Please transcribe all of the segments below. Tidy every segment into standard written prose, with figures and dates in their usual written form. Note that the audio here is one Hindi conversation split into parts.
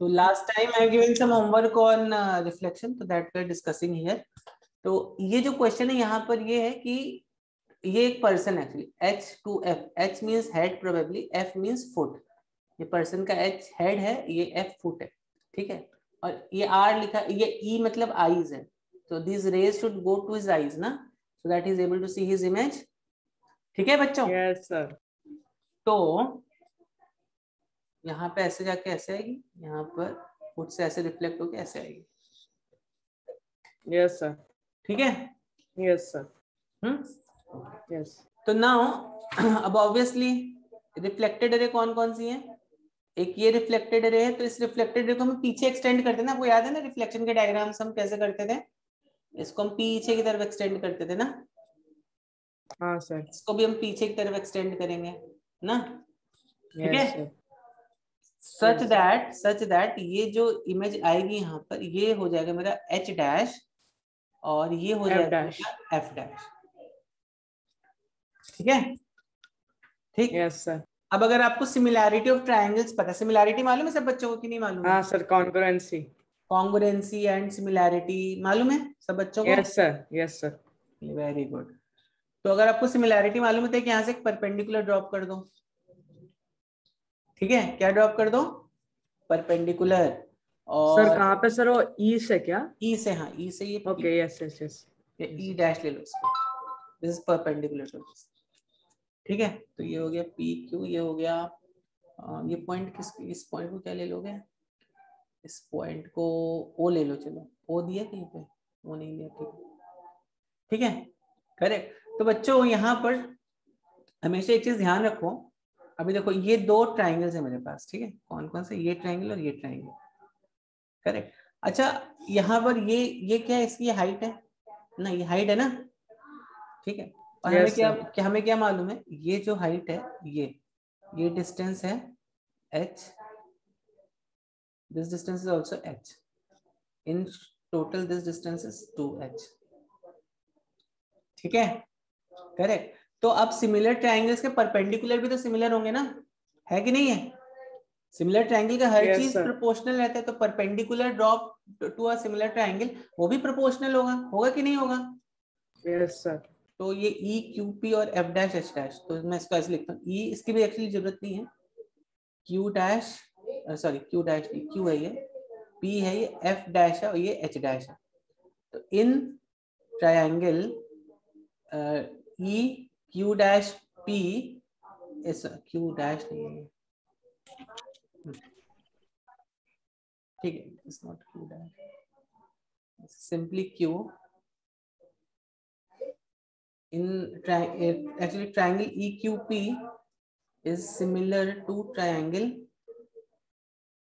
तो last time I given some homework on reflection, तो that we are discussing here. तो ये जो क्वेश्चन है यहाँ पर ये है कि ये एक person actually H to F, H means head probably, F means foot. ये पर्सन का H हेड है, ये F फुट है, ठीक है। और ये R लिखा, ये E मतलब आईज है, तो this rays should go to his eyes ना, so that he is able to see his image. ठीक है बच्चों? Yes sir. तो यहाँ पे ऐसे जाके ऐसे आएगी, यहाँ पर फुट से ऐसे रिफ्लेक्ट होके ऐसे आएगी। Yes sir. ठीक है? Yes sir. यस। तो नाउ अब ऑब्वियसली रिफ्लेक्टेड रे कौन कौन सी है? एक ये रिफ्लेक्टेड रे है, तो इस रिफ्लेक्टेड रे को हम पीछे एक्सटेंड करते थे ना, आपको याद है ना रिफ्लेक्शन के डायग्राम्स हम कैसे करते थे? इसको हम पीछे की तरफ एक्सटेंड करते थे ना। हाँ सर। इसको भी हम पीछे की तरफ एक्सटेंड करेंगे ना। ठीक है? Yes sir. सच दैट ये जो इमेज आएगी यहाँ पर, ये हो जाएगा मेरा H डैश और ये हो F जाएगा डैश। मेरा F डैश। ठीक है? ठीक। Yes sir. अब अगर आपको सिमिलैरिटी ऑफ ट्रायंगल्स पता है, सिमिलैरिटी मालूम है सब बच्चों को कि नहीं मालूम है? हाँ sir, congruency. Congruency and similarity मालूम है सब बच्चों को? Yes sir. Yes sir. Very good. तो अगर आपको सिमिलैरिटी मालूम है तो यहाँ से एक परपेंडिकुलर ड्रॉप कर दो। ठीक है? क्या ड्रॉप कर दो? परपेंडिकुलर। सर और कहाँ पे सर, वो ई से क्या? ई से, हाँ ई से, ये okay. Yes yes yes. E dash ले लो इसको, this is perpendicular to this. ठीक है? तो ये हो गया पी क्यू, ये हो गया ये पॉइंट, किस इस पॉइंट को क्या ले लोगे? इस पॉइंट को ओ ले लो। चलो ओ दिया कहीं पे? ओ नहीं दिया, ठीक है। ठीक है, करेक्ट। तो बच्चों यहाँ पर हमेशा एक चीज ध्यान रखो। अभी देखो ये दो ट्राइंगल्स है मेरे पास, ठीक है? कौन कौन से? ये ट्राइंगल और ये ट्राइंगल, करेक्ट। अच्छा, यहाँ पर ये क्या है? इसकी हाइट है ना, ये हाइट है ना, ठीक है। और हमें यस क्या सर। क्या हमें क्या मालूम है? ये जो हाइट है, ये डिस्टेंस है h, this distance is also h, in total this distance is 2h। ठीक है, करेक्ट। तो अब सिमिलर ट्रायंगल्स के परपेंडिकुलर भी तो सिमिलर होंगे ना, है कि नहीं है? सिमिलर ट्रायंगल का हर यस चीज सर। प्रोपोर्शनल रहता है, तो perpendicular drop to a similar triangle वो भी प्रोपोर्शनल होगा, होगा कि नहीं होगा? Yes sir. तो ये ई क्यू पी और एफ डैश एच डैश, तो मैं इसको ऐसे लिखता हूँ, ई इसकी भी एक्चुअली जरूरत नहीं है, Q dash, sorry Q dash नहीं, क्यू है ये, पी है ये, एफ डैश है और ये एच डैश है। तो in triangle E Q dash P, इस क्यू डैश नहीं है, ठीक है, it's not Q dash, simply Q. In actually triangle E Q P is similar to triangle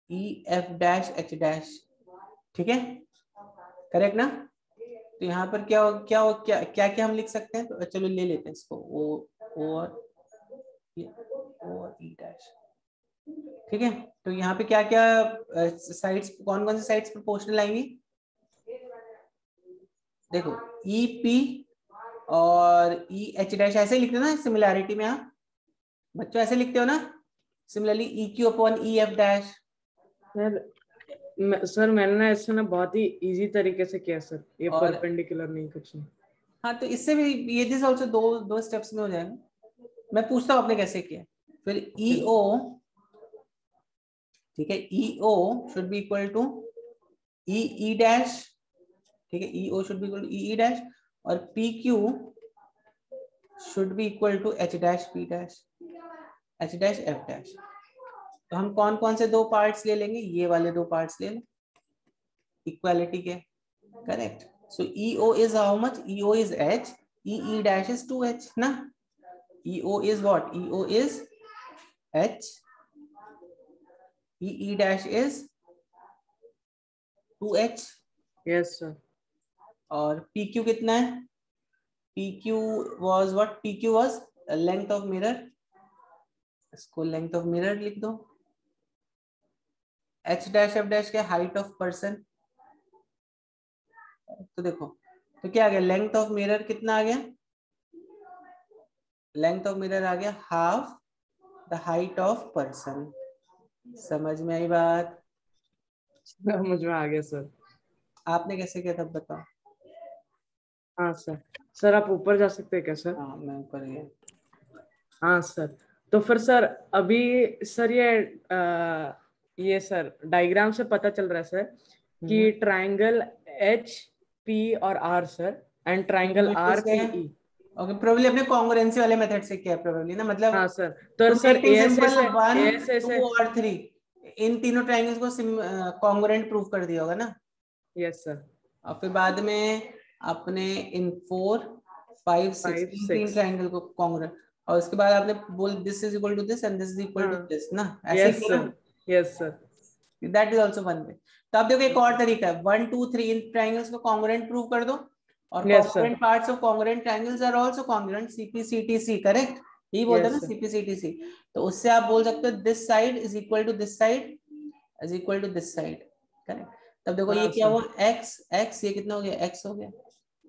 E F dash H dash। ठीक है, करेक्ट ना? तो यहाँ पर क्या हम लिख सकते हैं? तो चलो ले लेते हैं इसको, ओ और ई डैश। ठीक है, तो यहाँ पे क्या क्या साइड्स, कौन कौन सी साइड्स प्रोपोर्शनल आएंगी? देखो ई पी और ई एच डैश ऐसे ही लिखते हो ना सिमिलैरिटी में, हाँ बच्चों ऐसे लिखते हो ना? Similarly E Q upon E F dash. Sir मैंने ना इससे ना बहुत ही इजी तरीके से किया सर, ये और परपेंडिकुलर नहीं, कुछ नहीं। हाँ, तो इससे भी ये दिस ऑल्सो दो दो स्टेप्स में हो जाएगा। मैं पूछता हूँ आपने कैसे किया। फिर ई ओ, ठीक है, E O should be equal to E E dash, ठीक है, E O should be equal to E E dash, और P Q should be equal to H dash P dash, H dash F dash. तो हम कौन कौन से दो पार्ट्स ले लेंगे? ये वाले दो पार्ट्स ले लो इक्वालिटी के, correct. So E O is how much? E O is H, E E dash is 2h ना। EO is what? EO is H, EE dash is 2H, yes sir. और PQ कितना है? PQ was what? PQ was length of mirror, इसको length of mirror लिख दो। H dash F dash क्या? height of person। तो देखो, तो क्या आ गया? लेंथ ऑफ मिरर कितना आ गया? लेंथ ऑफ मिरर आ गया half the height of person. समझ में आई बात? समझ में आ गया सर। आपने कैसे किया था बताओ। हाँ सर। सर आप ऊपर जा सकते हैं क्या सर? हाँ मैं ऊपर गया। हाँ सर। तो फिर सर अभी सर ये सर डायग्राम से पता चल रहा है सर कि ट्राइंगल एच पी और R sir and triangle R P E. Okay probably अपने कॉन्ग्रुएंसी वाले मेथड से किया प्रोबेबली ना, मतलब हाँ सर। तो to sir make thing a simple से 1 से 2 और 3 इन तीनों ट्रायंगल्स को कॉन्ग्रुएंट प्रूव कर दिया होगा ना। Yes sir. और फिर बाद में अपने इन 4 5 6 5 इन तीन 6। ट्रायंगल को कॉन्ग्रुएंट, और उसके बाद आपने बोल this is equal to this and this is equal to हाँ दिस ना, ऐसे ही यस किया सर। Yes sir. ना। That is also one way. तो आप देखो एक और तरीका है 1 2 3 इन ट्रायंगल्स को कॉन्ग्रुएंट प्रूव कर दो, और yes sir. Congruent parts of congruent triangles are also congruent CPCTC correct, यही बोलते हैं यस ना सर। CPCTC। तो उससे आप बोल सकते हो this side is equal to this side is equal to this side correct. तब देखो ये हाँ क्या सर। हुआ x x, ये कितना हो गया x हो गया।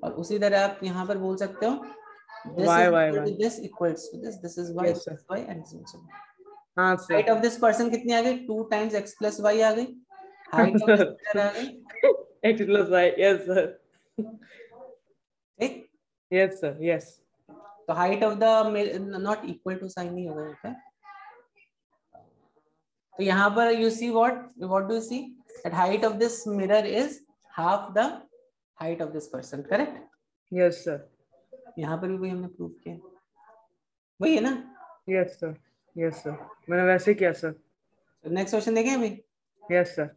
और उसी तरह आप यहाँ पर बोल सकते हो this Y is Y equal Y. to this equals to this is y, yes this sir. is y and this is y। हाँ height sir. Of this person कितनी आ गई 2 टाइम्स x प्लस y आ गई। हाइट ऑफ दिस मिरर आ गई। X plus Y. Yes sir. ठीक, यस सर। यस। तो height of the not equal to sign नहीं होगा यहाँ पे। तो यहाँ पर you see what do you see that height of this mirror is half the height of this person correct. Yes sir. यहाँ पर भी वही हमने प्रूव किया, वही है ना। Yes sir. Yes sir. मैंने वैसे किया सर। नेक्स्ट क्वेश्चन देखें अभी। Yes sir.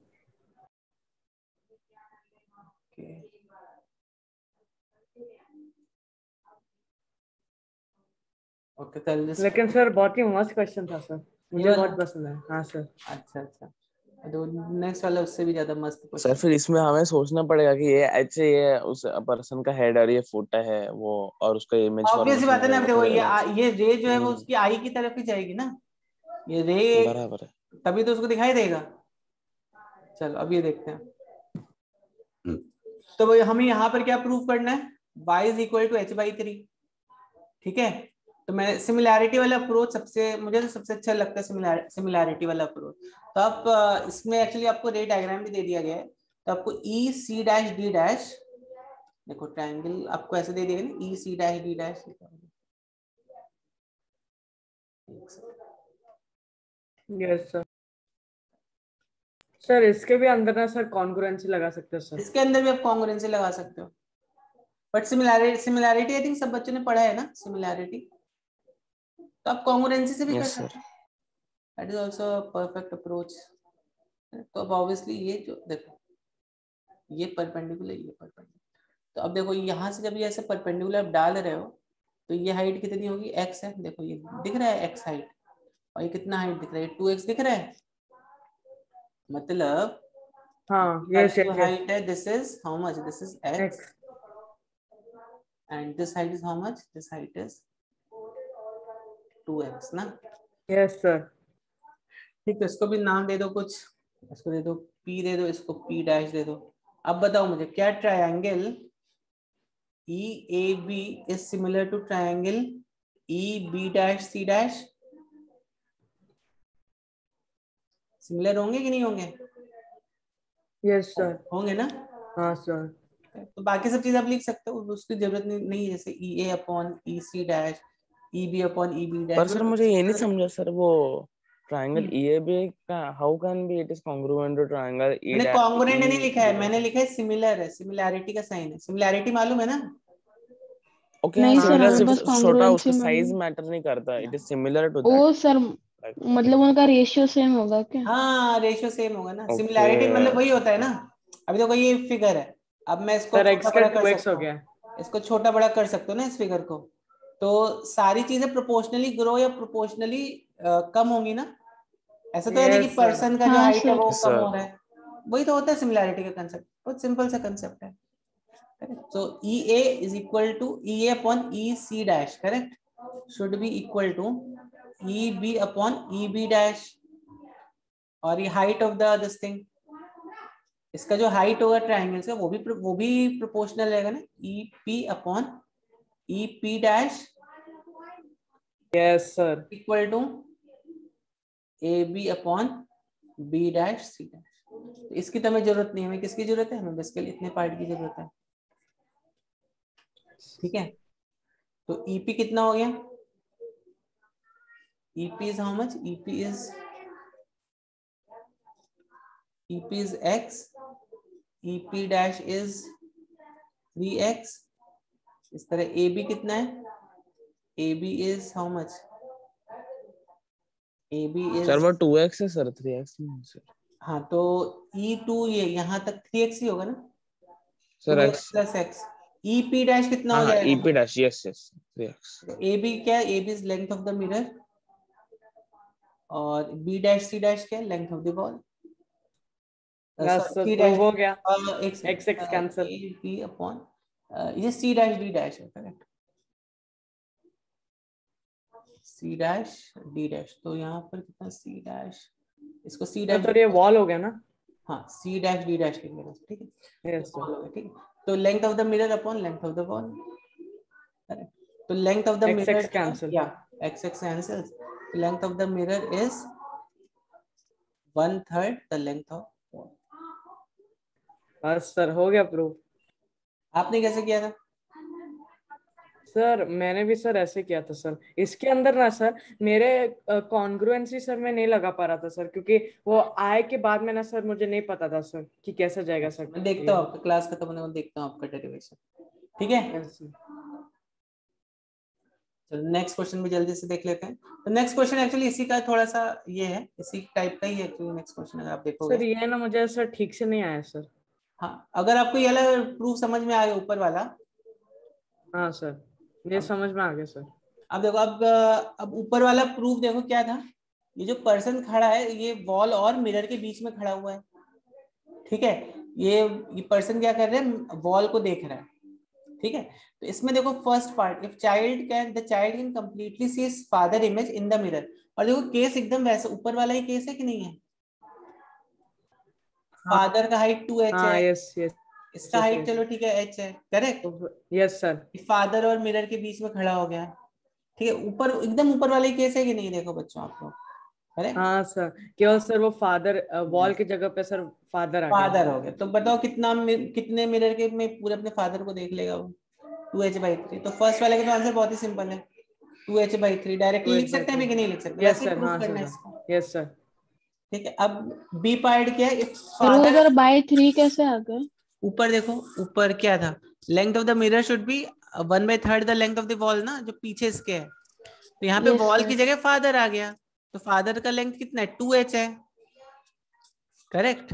ओके कर दिस। लेकिन सर बहुत ही मस्त क्वेश्चन था सर, ये मुझे वाला, बहुत पसंद है। हाँ सर। अच्छा अच्छा, तो नेक्स्ट वाला उससे भी ज्यादा मस्त सर क्वेश्चन। फिर इसमें हमें सोचना पड़ेगा कि ये ऐसे ये उस पर्सन का हेड और ये फुट है वो, और उसका इमेज ऑब्वियस बात है फॉर्मेशन ना, है वो देखो थोड़ी अलग। ये रे जो है वो उसकी आई की तरफ ही जाएगी ना, ये रे बराबर है। तभी तो उसको दिखाई देगा। चलो अब ये देखते हैं। तो वो हमें यहाँ पर क्या प्रूव करना है, y is equal to h/3। ठीक है, तो मैं सिमिलैरिटी वाला अप्रोच मुझे तो सबसे अच्छा लगता है सिमिलैरिटी वाला अप्रोच। तो आप इसमें एक्चुअली आपको रे डायग्राम भी दे दिया गया है। तो आपको E C dash D dash, देखो ट्रायंगल आपको ऐसे दे दिया गया ना, E C dash D dash. Yes sir. Sir इसके भी अंदर ना सर कॉन्ग्रुएंसी लगा सकते हैं सर। इसके अंदर भी आप कॉन्ग्रुएंसी लगा सकते हो, बट सिमिलैरिटी आई थिंक सब बच्चों ने पढ़ा है ना सिमिलैरिटी, तो आप कॉन्ग्रुएंसी से भी कर यस सकते सर। हो। That is also perfect approach. तो अब ऑब्वियसली ये जो देखो ये परपेंडिकुलर, ये परपेंडिकुलर, तो अब देखो यहाँ से जब ये ऐसे परपेंडिकुलर डाल रहे हो तो ये हाइट कितनी होगी x है, देखो ये दिख रहा है x हाइट, और ये कितना हाइट दिख रहा है 2x दिख रहा है, मतलब हाँ यस जो यस यस। हाइट है this is how much, this is x x. And this height is how much, this height is 2x ना। Yes sir. ठीक है, इसको भी नाम दे दो कुछ, इसको दे दो p, दे दो इसको p डैश दे दो। अब बताओ मुझे क्या triangle EAB is similar to triangle EB dash C dash, similar होंगे कि नहीं होंगे? Yes sir. होंगे ना। हाँ सर। तो बाकी सब चीज आप लिख सकते हो, उसकी जरूरत नहीं है, जैसे EA upon EC dash, EB upon EB पर डैश। सर मुझे ये नहीं समझा सर, वो ट्रायंगल EAB का how can be it is congruent to triangle मैंने कॉन्ग्रुएंट नहीं लिखा है, मैंने लिखा है सिमिलर है, सिमिलैरिटी का साइन है, सिमिलैरिटी मालूम है ना। ओके। हाँ नहीं सर, सिमिलर हाँ हमें सिर्फ बस छोटा कॉन्ग्रुएंसी उसका साइज में मैटर नहीं करता, it is similar to that. Oh sir, मतलब उनका रेशियो सेम होगा क्या? हाँ रेशियो सेम होगा ना, ओके। सिमिलैरिटी मतलब वही होता है ना। अभी देखो ये फिगर है, अब मैं इसको सर छोटा एक्स का बड़ा कर 2x सकता हो हूँ, गया। इसको छोटा बड़ा कर सकते हो ना इस फिगर को। तो सारी चीजें प्रोपोर्शनली ग्रो या प्रोपोर्शनली कम होंगी ना, ऐसा तो है नहीं कि यस सर। पर्सन का जो हाँ हाइट है सर। वो कम हो सर रहा है। वही तो होता है सिमिलैरिटी का कंसेप्ट, बहुत सिंपल सा कंसेप्ट है। So EA is equal to EA upon EC dash, correct? Should be equal to EB upon EB dash, और ये height of the this thing, इसका जो हाइट होगा ट्रायंगल से वो भी प्रोपोर्शनल रहेगा ना, EP upon EP dash yes sir. Equal to AB upon B dash C dash. तो इसकी तो हमें जरूरत नहीं है, हमें किसकी जरूरत है, हमें बस के इतने पार्ट की जरूरत है। ठीक है, तो ईपी कितना हो गया, EP is how much, EP is x, ep dash is 3x। इस तरह ab कितना है, ab is how much, ab is sir वो 2x है सर, 3x नहीं है सर। हाँ तो e2 ये यहाँ तक 3x ही होगा ना, sir 2x x, plus x। ep dash कितना हो हाँ जाएगा, EP dash, yes yes 3x। तो ab क्या है, ab is length of the mirror, और b डैश c डैश क्या है, length of the ball. Yes sir, c prove dash हो गया। एक x x cancel. b upon ये c डैश d डैश है, correct, c dash d dash. तो यहाँ पर कितना c डैश, इसको c डैश, सर ये वॉल हो गया ना। हाँ c डैश d डैश लिख लेना, ठीक है, यस तो सर। wall हो गया, ठीक है। तो length of the mirror upon length of the ball, तो length of the x mirror x cancel. या x x cancels, length of the mirror is 1/3 the length of ball. बस सर हो गया प्रूव। आपने कैसे किया था, सर मैंने भी सर ऐसे किया था सर, इसके अंदर ना सर मेरे कॉन्ग्रुएंसी सर मैं नहीं लगा पा रहा था सर, क्योंकि वो आए के बाद में ना सर मुझे नहीं पता था सर कि कैसे जाएगा सर। मैं देखता हूँ आपका क्लास खत्म होने को, देखता हूँ आपका डेरिवेशन, ठीक है। Yes sir. चलो नेक्स्ट क्वेश्चन भी जल्दी से देख लेते हैं। तो नेक्स्ट क्वेश्चन एक्चुअली इसी का थोड़ा सा ये है, इसी टाइप का ही है एक्चुअली नेक्स्ट क्वेश्चन, अगर आप देखोगे। सर ये ना मुझे सर ठीक से नहीं आया सर। हाँ, अगर आपको ये वाला प्रूफ समझ में आ गया ऊपर वाला, हाँ सर ये समझ में आ गया सर। अब देखो, अब ऊपर वाला प्रूफ देखो क्या था, ये जो पर्सन खड़ा है ये वॉल और मिरर के बीच में खड़ा हुआ है, ठीक है। ये पर्सन क्या कर रहा है, वॉल को देख रहा है, ठीक है। तो इसमें देखो first part, if child can completely see his father image in the mirror, और देखो केस एकदम वैसे ऊपर वाला ही केस है कि नहीं है, फादर का हाइट 2h हाँ है, यस यस। इसका हाइट चलो ठीक है h है, करेक्ट। Yes sir. फादर और मिरर के बीच में खड़ा हो गया, ठीक है, ऊपर एकदम ऊपर वाले केस है कि नहीं, देखो बच्चों आप लोग, करेक्ट। हाँ सर, केवल सर वो फादर वॉल की जगह पे सर फादर आ गया। फादर हो गया, तो बताओ कितने मिरर के में पूरे अपने फादर को देख लेगा वो, 2h/3। तो फर्स्ट वाले का तो आंसर बहुत ही सिंपल है, 2h/3 डायरेक्टली लिख सकते हैं अभी कि नहीं लिख सकते, यस वैसे ही सर। प्रूफ हाँ करना है सर। इसको, यस सर। ठीक है। अब बी पार्ट क्या है, इफ फिर वो फादर, उधर बाय 3 कैसे आ गए? ऊपर देखो, ऊपर क्या था, length of the mirror should be 1/3 the length of the wall ना, जो पीछे इसके है, तो यहाँ पे यस वॉल सर। की जगह फादर आ गया, तो फादर का लेंथ कितना है, 2h है, करेक्ट,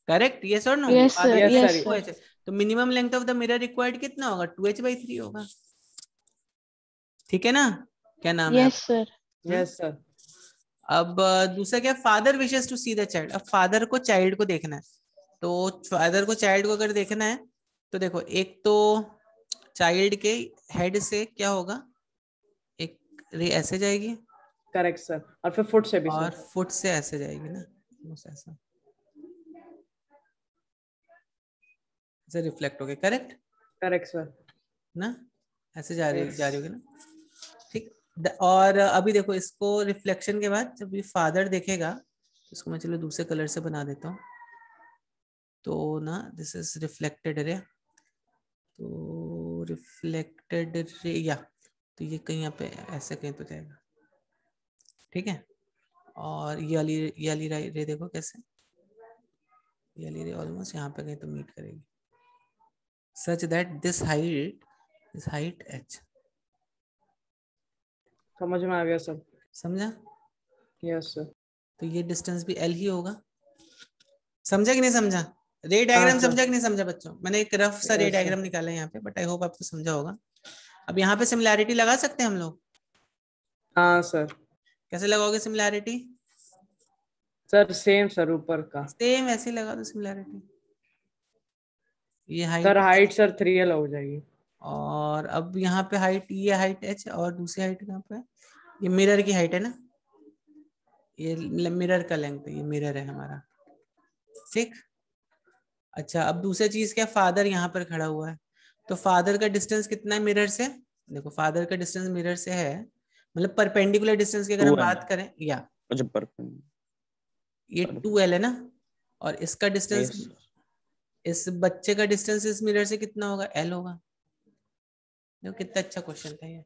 करेक्ट, यस और नो, यस फादर सर। का yes length yes sir. Sir. 2h है, तो minimum length of the mirror required कितना होगा, 2h/3 होगा, ठीक है ना, क्या नाम है यस सर। Yes sir. अब दूसरा क्या, father wishes to see the child, अब फादर को चाइल्ड को देखना है, तो फादर को चाइल्ड को अगर देखना है तो देखो, एक तो चाइल्ड के हेड से क्या होगा, एक रे ऐसे जाएगी, करेक्ट सर, और फिर फुट से भी और सर। फुट से ऐसे जाएगी ना, बस ऐसा ऐसे रिफ्लेक्ट हो गया, करेक्ट करेक्ट सर। ना, ऐसे जा रही यस। होगी ना, ठीक। और अभी देखो इसको रिफ्लेक्शन के बाद जब ये फादर देखेगा, इसको मैं चलो दूसरे कलर से बना देता हूँ, तो ना दिस इज रिफ्लेक्टेड रे, तो रिफ्लेक्टेड रे या, तो ये कहीं यहाँ पे ऐसे कहीं तो जाएगा, ठीक है। और ये वाली रे देखो कैसे, ये वाली रे ऑलमोस्ट यहाँ पे कहीं तो मीट करेगी, such that this height h, समझ में आ गया सर। समझा। Yes sir. तो ये डिस्टेंस भी l ही होगा, समझा कि नहीं समझा, रे हाँ डायग्राम सर। समझा कि नहीं समझा बच्चों, मैंने एक रफ सा रे यस डायग्राम सर। निकाला है यहाँ पे, बट आई होप आपको समझा होगा। अब यहाँ पे सिमिलैरिटी लगा सकते हैं हम लोग, हाँ सर। कैसे लगाओगे सिमिलैरिटी, सर सेम सर, ऊपर का सेम ऐसे ही लगा दो सिमिलैरिटी, ये sir height height sir 3l हो जाएगी। और अब यहाँ पे हाइट, ये हाइट h और दूसरी हाइट कहाँ पे, ये मिरर की हाइट है ना, ये मिरर का लेंथ है, ये मिरर है हमारा, ठीक। अच्छा, अब दूसरी चीज क्या, फादर यहाँ पर खड़ा हुआ है, तो फादर का डिस्टेंस कितना है मिरर से, देखो फादर का डिस्टेंस मिरर से है, मतलब परपेंडिकुलर डिस्टेंस की अगर हम 2m, बात करें, या अच्छा पर ये 2l है ना, और इसका डिस्टेंस, इस बच्चे का डिस्टेंस इस मिरर से कितना होगा, L होगा। देखो कितना अच्छा क्वेश्चन था ये,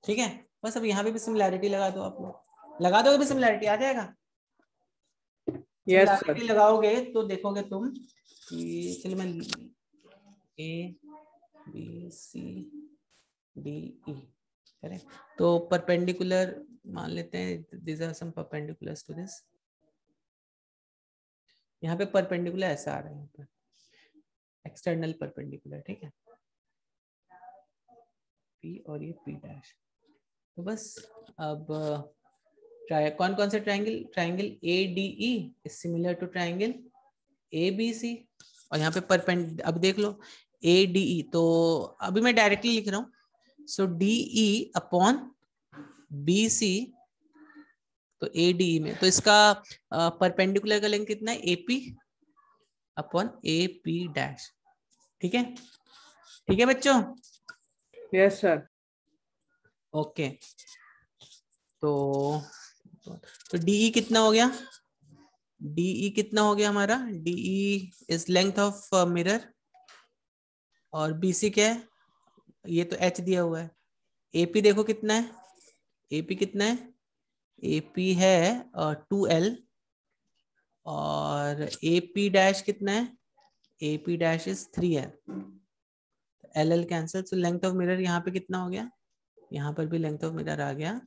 ठीक है। बस अब यहाँ पे भी सिमिलैरिटी लगा दो, आप लोग लगा दोगे भी, सिमिलैरिटी आ जाएगा। सिमिलैरिटी लगाओगे तो देखोगे तुम कि चलो मैं ABCDE करेक्ट, तो परपेंडिकुलर मान लेते हैं, these are some perpendiculars to this। यहाँ पे परपेंडिकुलर ऐसा आ रहा है, यहाँ पर एक्सटर्नल परपेंडिकुलर, ठीक है, P और ये P डैश। तो बस अब कौन कौन से triangle, triangle ADE is similar to triangle ABC, और यहाँ पे परपेंड, अब देख लो ADE, तो अभी मैं डायरेक्टली लिख रहा हूँ, सो DE अपॉन BC, तो ADE में, तो इसका परपेंडिकुलर का लेंथ कितना है, AP अपॉन AP डैश, ठीक है, ठीक है बच्चों। Yes sir. ओके, तो DE कितना हो गया, DE कितना हो गया हमारा, DE is length of mirror, और BC क्या है, ये तो H दिया हुआ है। AP देखो कितना है, AP कितना है, AP है 2L, और AP डैश कितना है, AP dash is 3L, LL cancel, so length of mirror यहाँ पे कितना हो गया, यहाँ पर भी लेंथ ऑफ मिरर आ गया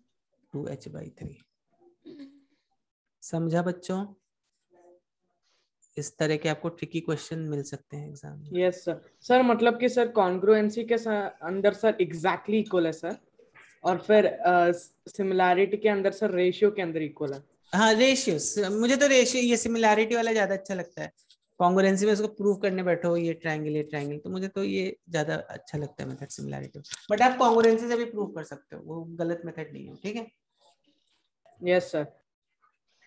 2H/3। समझा बच्चों, इस तरह के आपको ट्रिकी क्वेश्चन मिल सकते हैं एग्जाम में। Yes sir. सर मतलब कि सर कॉन्ग्रुएंसी के अंदर सर एग्जैक्टली इक्वल है सर, और फिर सिमिलैरिटी के अंदर सर रेशियो के अंदर इक्वल है। हाँ रेशियो, मुझे तो रेशियो, ये सिमिलैरिटी वाला ज्यादा अच्छा लगता है। कॉन्ग्रुएंसी में उसको प्रूव करने बैठो, ये ट्रायंगल, तो मुझे तो ये ज्यादा अच्छा लगता है मेथड सिमिलैरिटी, बट आप कॉन्ग्रुएंसी से भी प्रूव कर सकते हो, वो गलत मेथड नहीं है, ठीक है। Yes sir.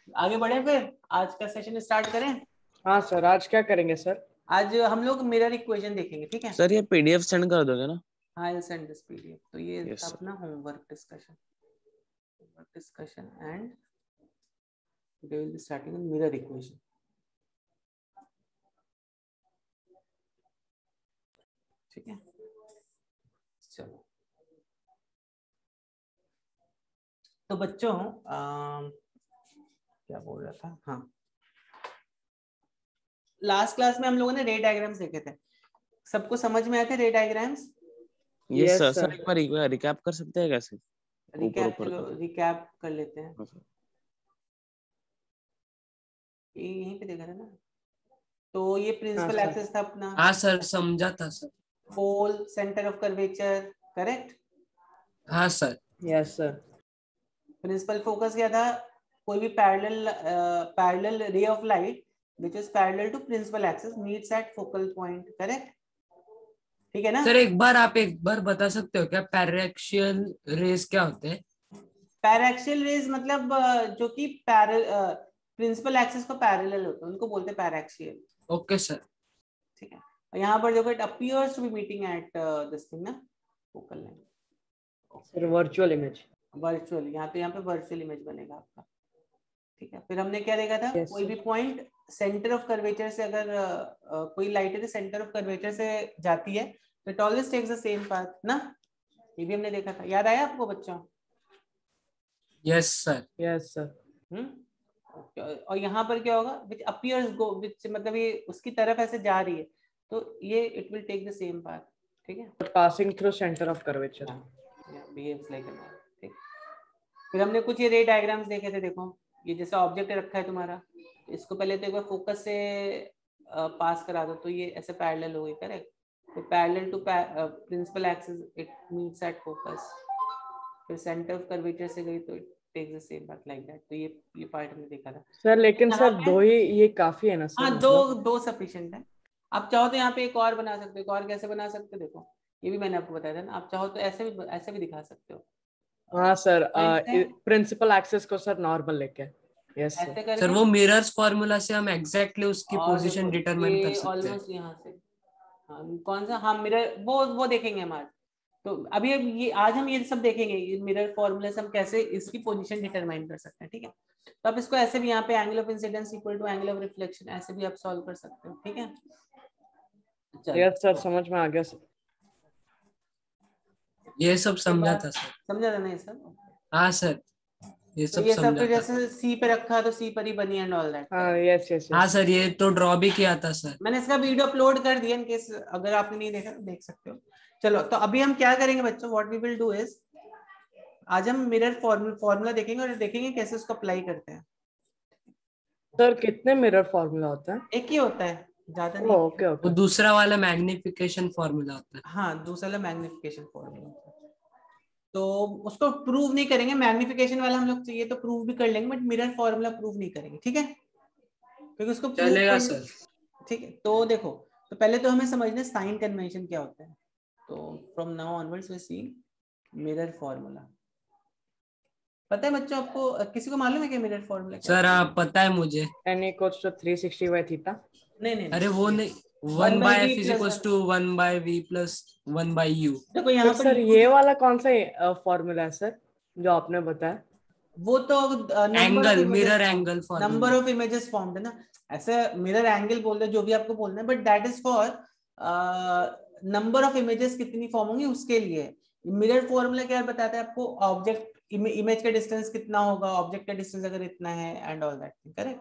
आगे बढ़े, फिर आज का सेशन स्टार्ट करें। हाँ सर, आज क्या करेंगे सर? आज हम लोग मिरर इक्वेशन देखेंगे, ठीक है सर। ये PDF सेंड कर दोगे ना? हाँ, I will send this PDF। तो ये Yes, sir. अपना homework discussion and we will be starting with mirror equation। ठीक है, चलो। तो बच्चों क्या बोल रहा था, हाँ, लास्ट क्लास में हम लोगों ने रे डायग्राम्स देखे थे, सबको समझ में आए थे रे डायग्राम्स? Yes sir. सर एक बार रिकैप कर सकते हैं कैसे? रिकैप कर लेते हैं। यहीं पे देखा था ना, तो ये प्रिंसिपल एक्सिस था अपना। हाँ सर, समझा था sir. Pole, centre of curvature, correct? हाँ sir. Yes sir. Principal focus क्या था, कोई भी parallel ray of light which is parallel to principal axis meets at focal point, correct? ठीक है ना सर? आप एक बार बता सकते हो क्या पैराक्सियल रेज क्या होते हैं? पैराक्सियल रेज मतलब जो कि प्रिंसिपल एक्सिस को पैरेलल होते हैं, उनको बोलते हैं पैराक्सियल। Okay sir. ठीक है, और यहाँ पर देखो it appears to be meeting at this thing ना, focal length. Sir virtual image, यहाँ पे वर्चुअल इमेज बनेगा आपका। ठीक है, फिर हमने क्या देखा था, कोई भी पॉइंट सेंटर ऑफ कर्वेचर से, अगर कोई लाइट है सेंटर ऑफ कर्वेचर से जाती है तो it always takes the same path ना, ये भी हमने देखा था, याद आया आपको बच्चों? Yes sir. Yes sir. और यहाँ पर क्या होगा, विच अपीयर्स गो, विच मतलब ये उसकी तरफ ऐसे जा रही है, तो ये it will take the same path. ठीक है, passing through centre of curvature, behaves like an arc. ठीक, फिर हमने कुछ ये रे डायग्राम्स देखे थे। देखो ये जैसा ऑब्जेक्ट रखा है तुम्हारा, इसको पहले तो एक बार फोकस से पास करा दो, तो ये ऐसे पैरेलल हो गई, करेक्ट? तो parallel to principal axis it meets at focus, फिर सेंटर ऑफ कर्वेचर से गई तो it takes the same path like that. तो ये पार्ट हमने देखा था सर। लेकिन सर दो ही ये काफी है ना सर? हाँ, दो सफिशिएंट है। आप चाहो तो यहाँ पे एक और बना सकते हो। एक और कैसे बना सकते हो, देखो ये भी मैंने आपको बताया था ना, आप चाहो तो ऐसे भी दिखा सकते हो। हाँ सर, प्रिंसिपल एक्सिस को सर नॉर्मल लेके। यस सर, वो मिरर्स फार्मूला से हम एग्जैक्टली उसकी पोजीशन डिटरमाइन कर सकते हैं। ऑलमोस्ट यहाँ से, हाँ, कौन सा, हाँ मिरर, वो देखेंगे हम आज। तो अभी ये आज हम ये सब देखेंगे, ये मिरर फार्मूला से हम कैसे इसकी पोजीशन डिटरमाइन कर सकते हैं। ठीक है, तो आप इसको ऐसे भी यहाँ पे angle of incidence equal to angle of reflection ऐसे भी आप सॉल्व कर सकते हो, ठीक है। यस सर, समझ में आ गया सर। ये सब समझा था सर। समझा था नहीं सर? हाँ सर, ये तो सब ये सब समझा फिर था। जैसे सी पे रखा तो सी पर ही बनी एंड ऑल दैट। हाँ यस यस हाँ यस सर, ये तो ड्रॉ भी किया था सर। मैंने इसका वीडियो अपलोड कर दिया, इन केस अगर आपने नहीं देखा तो देख सकते हो। चलो तो अभी हम क्या करेंगे बच्चों, what we will do is, आज हम मिरर फॉर्मूला देखेंगे और देखेंगे कैसे उसको अप्लाई करते हैं। सर। कितने मिरर फॉर्मूला होता है? एक ही होता है, ज्यादा नहीं। ओके वो ओके। दूसरा वाला मैग्निफिकेशन फॉर्मूला होता है। हाँ, दूसरा मैग्निफिकेशन फॉर्मूला। तो उसको प्रूव नहीं करेंगे, मैग्निफिकेशन वाला हम लोग चाहिए तो प्रूव भी कर लेंगे, बट मिरर फॉर्मूला प्रूव नहीं करेंगे, ठीक है, क्योंकि उसको प्रूव चलेगा करना। सर। ठीक है, तो देखो, तो पहले तो हमें समझना साइन कन्वेंशन क्या होता है। तो from now onwards we see mirror formula. पता है बच्चों आपको, किसी को मालूम है क्या मिरर फॉर्मूला क्या सर है? आप पता है मुझे। n equals to 360 by theta. नहीं नहीं अरे नहीं, वो नहीं, 1 1 by by v F is plus equals 1। To 1 by V plus 1 by U. देखो यहाँ फिर पर सर u ये वाला कौन सा फॉर्मूला है सर जो आपने बताया? वो तो number of angle, images mirror angle number formula. Of images formed है ना, ऐसे मिरर एंगल बोल रहे जो भी आपको बोलना है, but that is for number of images कितनी फॉर्म होंगी उसके लिए। मिरर फॉर्मूला क्या बताता है आपको, ऑब्जेक्ट इमेज का डिस्टेंस कितना होगा, ऑब्जेक्ट का डिस्टेंस अगर इतना है एंड ऑल दैट, करेक्ट।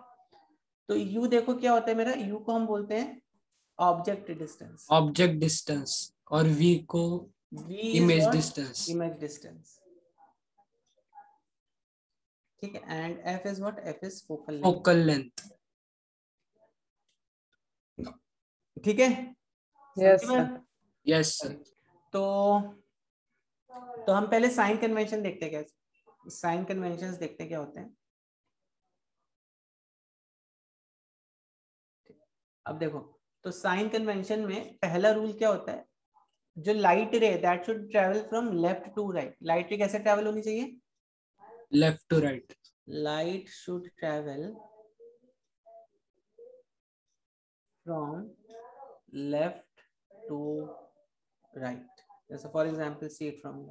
तो यू देखो क्या होता है मेरा, यू को हम बोलते हैं ऑब्जेक्ट डिस्टेंस, ऑब्जेक्ट डिस्टेंस, और वी को v is image what, distance. Image distance, ठीक है, and f is what, f is focal length, focal length. ठीक है। यस समझ में? सर। Yes sir. तो हम पहले साइन कन्वेंशन देखते हैं, क्या साइन कन्वेंशंस देखते हैं क्या होते हैं। अब देखो, तो साइन कन्वेंशन में पहला रूल क्या होता है, जो light ray that should travel from left to right. Light ray कैसे ट्रेवल होनी चाहिए, left to right. Light should travel from left to right. जैसे for example see it from,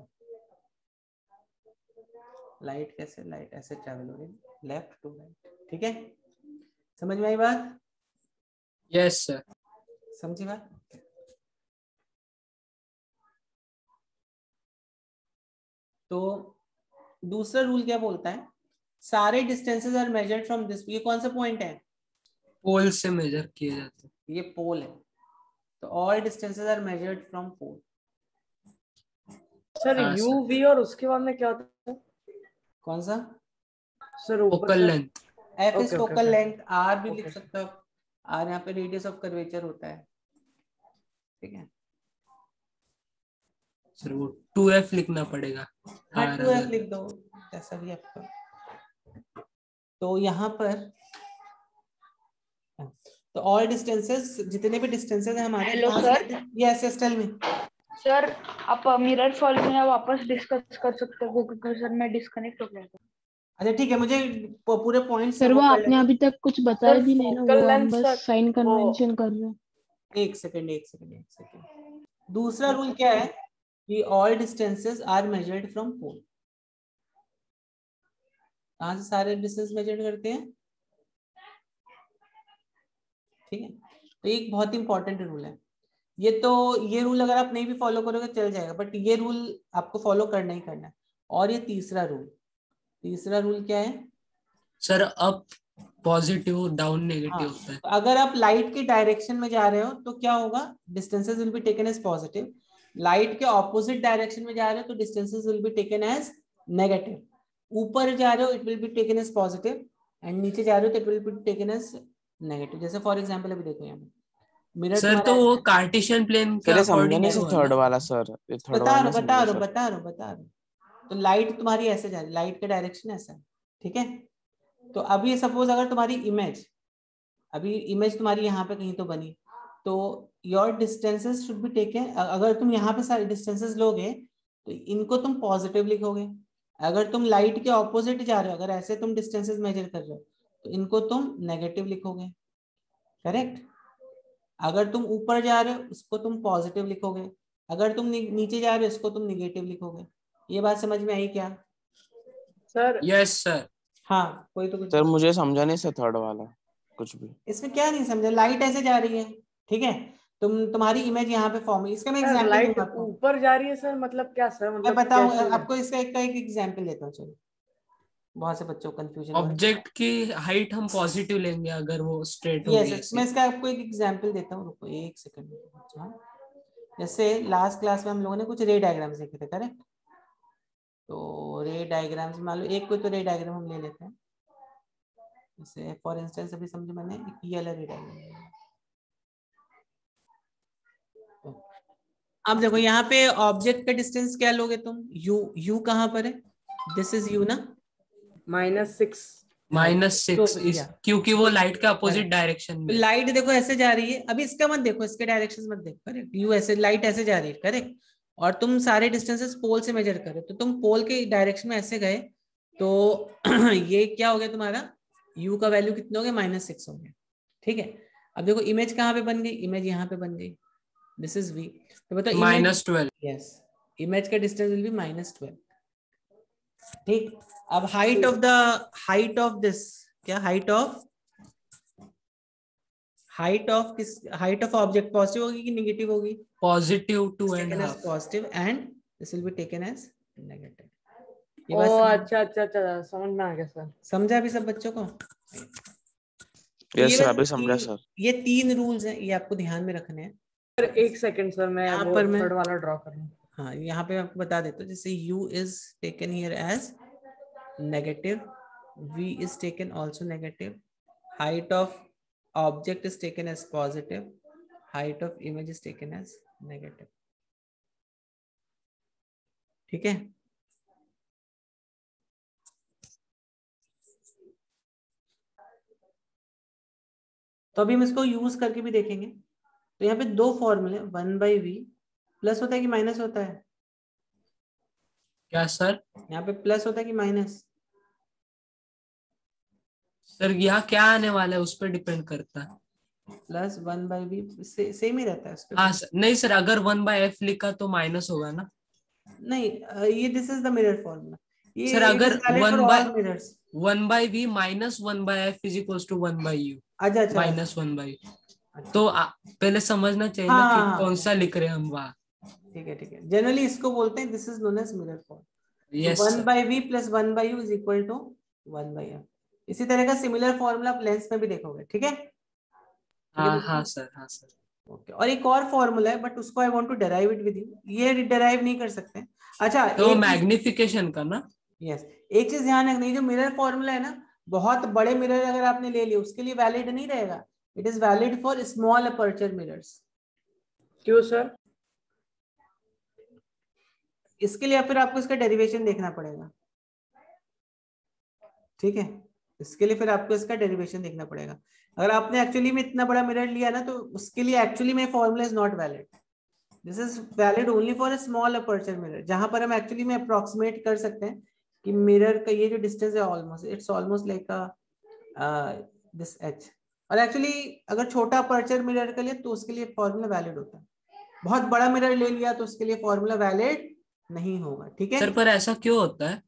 light कैसे, लाइट ऐसे ट्रेवल हो रही लेफ्ट टू राइट, ठीक है। समझ में आई बात? Yes sir. समझी बात? तो दूसरा रूल क्या बोलता है, सारे distances are measured from this. ये कौन सा पॉइंट है, पोल से मेजर किए जाते हैं। ये पोल है, तो all distances are measured from pole. Sir हाँ यू सर। वी और उसके बाद में क्या होता है कौन सा? सर? ऊपर focal sir. Length. F is okay okay focal okay. Length, R भी लिख ओके सकते हो आप, आर यहाँ पे रेडियस ऑफ कर्वेचर होता है, ठीक है। सर वो 2f लिखना पड़ेगा। हाँ आर 2f अगर लिख दो, जैसा भी आपका। तो यहाँ पर तो ऑल डिस्टेंसेस, जितने भी डिस्टेंसेस हैं हमारे, हेलो कहाँ सर। से, yes yes tell me. Sir आप मिरर फॉर्मूला वापस डिस्कस कर सकते हो क्योंकि सर मैं डिस्कनेक्ट हो गया था। अच्छा ठीक है, मुझे पूरे पॉइंट से सर वो वो कर आपने लेते। अभी तक कुछ बताया सर भी नहीं ना, वो फोकल हम लेंथ बस सर साइन वो कन्वेंशन कर रहे हैं। एक सेकंड एक सेकंड एक सेकंड। दूसरा रूल क्या है कि all distances are measured from pole. कहाँ से सारे डिस्टेंस मेजर करते हैं, ठीक है। तो एक बहुत इंपॉर्टेंट रूल है ये। तो ये रूल अगर आप नहीं भी फॉलो करोगे चल जाएगा, बट ये रूल आपको फॉलो करना ही करना है। और ये तीसरा रूल, तीसरा रूल क्या है, सर अप पॉजिटिव, डाउन हाँ, नेगेटिव होता है। तो अगर आप लाइट की डायरेक्शन में जा रहे हो तो क्या होगा, distances will be taken as positive. Light के ऑपोजिट डायरेक्शन में जा रहे हो तो distances will be taken as negative. ऊपर जा रहे हो it will be taken as positive, and नीचे जा रहे हो तो it will be taken as negative. जैसे फॉर एग्जांपल अभी देखो यहाँ पे मिरर सर तुम्हारा तो वो ऐसा है। कार्टेशियन प्लेन के सर ये समझा अकॉर्डिंग नहीं ही सर, हुआ थर्ड ना। वाला सर, ये थर्ड बता वाला रहा नहीं बता समझा रहा सर। बता रहा बता रहा तो लाइट तुम्हारी ऐसे जा रही, लाइट का डायरेक्शन ऐसा है, ठीक है। तो अभी सपोज अगर तुम्हारी इमेज, अभी इमेज तुम्हारी यहाँ पे कहीं तो बनी, तो your distances should be taken. अगर तुम यहाँ पे सारे डिस्टेंसेस लोगे तो इनको तुम पॉजिटिव लिखोगे। अगर तुम लाइट के ऑपोजिट जा रहे हो, अगर ऐसे तुम डिस्टेंसेस मेजर कर रहे हो तो इनको तुम नेगेटिव लिखोगे, करेक्ट। अगर तुम ऊपर जा रहे हो उसको तुम पॉजिटिव लिखोगे, अगर तुम नीचे जा रहे हो इसको तुम निगेटिव लिखोगे। ये बात समझ में आई क्या? Sir yes sir. हाँ कोई तो कुछ सर मुझे समझा नहीं सर थर्ड वाला कुछ भी। इसमें क्या नहीं समझा, लाइट ऐसे जा रही है, ठीक है, तुम्हारी इमेज यहाँ पे फॉर्म है, इसका मैं सर एग्जांपल लाइट दूंगा आपको, ऊपर जा रही है सर, मतलब क्या सर, मैं मतलब बताऊँ कैसे? आपको, इसका एक एग्जांपल देता हूँ, चलो बहुत से बच्चों को कंफ्यूजन हो रहा ऑब्जेक्ट की हाइट हम पॉजिटिव लेंगे अगर वो स्ट्रेट है। होगी यस मैं ऐसे। इसका आपको एक एग्जांपल देता हूँ, रुको एक सेकंड। हाँ जैसे लास्ट क्लास में हम लोगों ने कुछ रे डायग्राम्स देखे थे, करेक्ट? तो रे डायग्राम्स मान लो एक कोई तो रे डायग्राम हम ले लेते हैं, जैसे फॉर इंस्टेंस अभी समझो मैंने एक ये वाला रे डायग्राम। अब देखो यहाँ पे ऑब्जेक्ट का डिस्टेंस क्या लोगे तुम, यू कहाँ पर है, दिस इज यू ना, -6। -6 इस, क्योंकि वो लाइट के अपोजिट डायरेक्शन में। लाइट देखो ऐसे जा रही है, अभी इसका मत देखो, इसके डायरेक्शन मत देखो, करेक्ट, यू ऐसे, लाइट ऐसे जा रही है, करेक्ट, और तुम सारे डिस्टेंसेस पोल से मेजर करो, तो तुम पोल के डायरेक्शन में ऐसे गए, तो ये क्या हो गया तुम्हारा, यू का वैल्यू कितना हो गया, -6 हो गया, ठीक है। अब देखो इमेज कहाँ पे बन गई, इमेज यहाँ पे बन गई, दिस इज वी, तो बताओ इमेज, -12। यस इमेज का डिस्टेंस विल बी -12, ठीक। अब हाइट ऑफ दिस, क्या हाइट ऑफ किस, हाइट ऑफ ऑब्जेक्ट पॉजिटिव होगी कि नेगेटिव होगी, +2.5। taken as positive and this will be taken as negative। ये ओ बात अच्छा अच्छा अच्छा, समझ में आ गया सर। समझा अभी सब बच्चों को? तो यस ये सर बस अभी समझा सर। ये 3 रूल्स हैं, ये आपको ध्यान में रखने हैं। सर एक सेकंड सर, मैं यहाँ वो पर मैं थर्ड वाला ड्रॉ कर लूं। हाँ यहाँ पे मैं आपको बता देता हूँ, जैसे u is taken here as negative, v is taken also negative, height of object is taken as positive, height of image is taken as negative, ठीक है। तो अभी हम इसको यूज करके भी देखेंगे। तो यहाँ पे 2 फॉर्मूले, 1/v प्लस होता है कि माइनस होता है, क्या सर? यहाँ पे प्लस होता है कि माइनस, सर यहाँ क्या आने वाला है उस पर डिपेंड करता है। प्लस 1/v सेम ही रहता है उस पे। हाँ सर, नहीं सर, अगर 1/f लिखा तो माइनस होगा ना? नहीं ये this is the mirror formula, ये सर इट अगर is valid for all mirrors. 1/v - 1/f = 1/u अच्छा अच्छा -1/u। तो पहले समझना चाहिए हाँ ना कि हाँ कौन सा लिख रहे हैं हम वहाँ। ठीक है, जनरली इसको बोलते हैं, this is known as mirror form. Yes sir. 1/v plus 1/u is equal to 1/f। इसी तरह का सिमिलर फॉर्मूला आप लेंस में भी देखोगे, ठीक है। हाँ सर, हाँ सर। ओके, और एक और फॉर्मूला है बट उसको I want to derive it with you, ये डिराइव नहीं कर सकते। अच्छा तो एक मैग्निफिकेशन का ना। यस एक चीज ध्यान रखनी, जो मिरर फॉर्मूला है ना, बहुत बड़े मिरर अगर आपने ले लिए उसके लिए वैलिड नहीं रहेगा, it is valid for small aperture mirrors. क्यों सर? इसके लिए फिर आपको इसका डेरिवेशन देखना पड़ेगा, ठीक है, इसके लिए फिर आपको इसका डेरिवेशन देखना पड़ेगा। अगर आपने एक्चुअली में इतना बड़ा मिरर लिया ना, तो उसके लिए एक्चुअली में formula is not valid, this is valid only for a small aperture mirror, जहां पर हम एक्चुअली में अप्रोक्सीमेट कर सकते हैं कि मिरर का ये जो डिस्टेंस है almost it's almost like this H. और एक्चुअली अगर छोटा अपर्चर मिरर के लिए तो उसके लिए फॉर्मूला वैलिड होता है, बहुत बड़ा मिरर ले लिया तो उसके लिए फॉर्मूला वैलिड नहीं होगा, ठीक है। सर पर ऐसा क्यों होता है?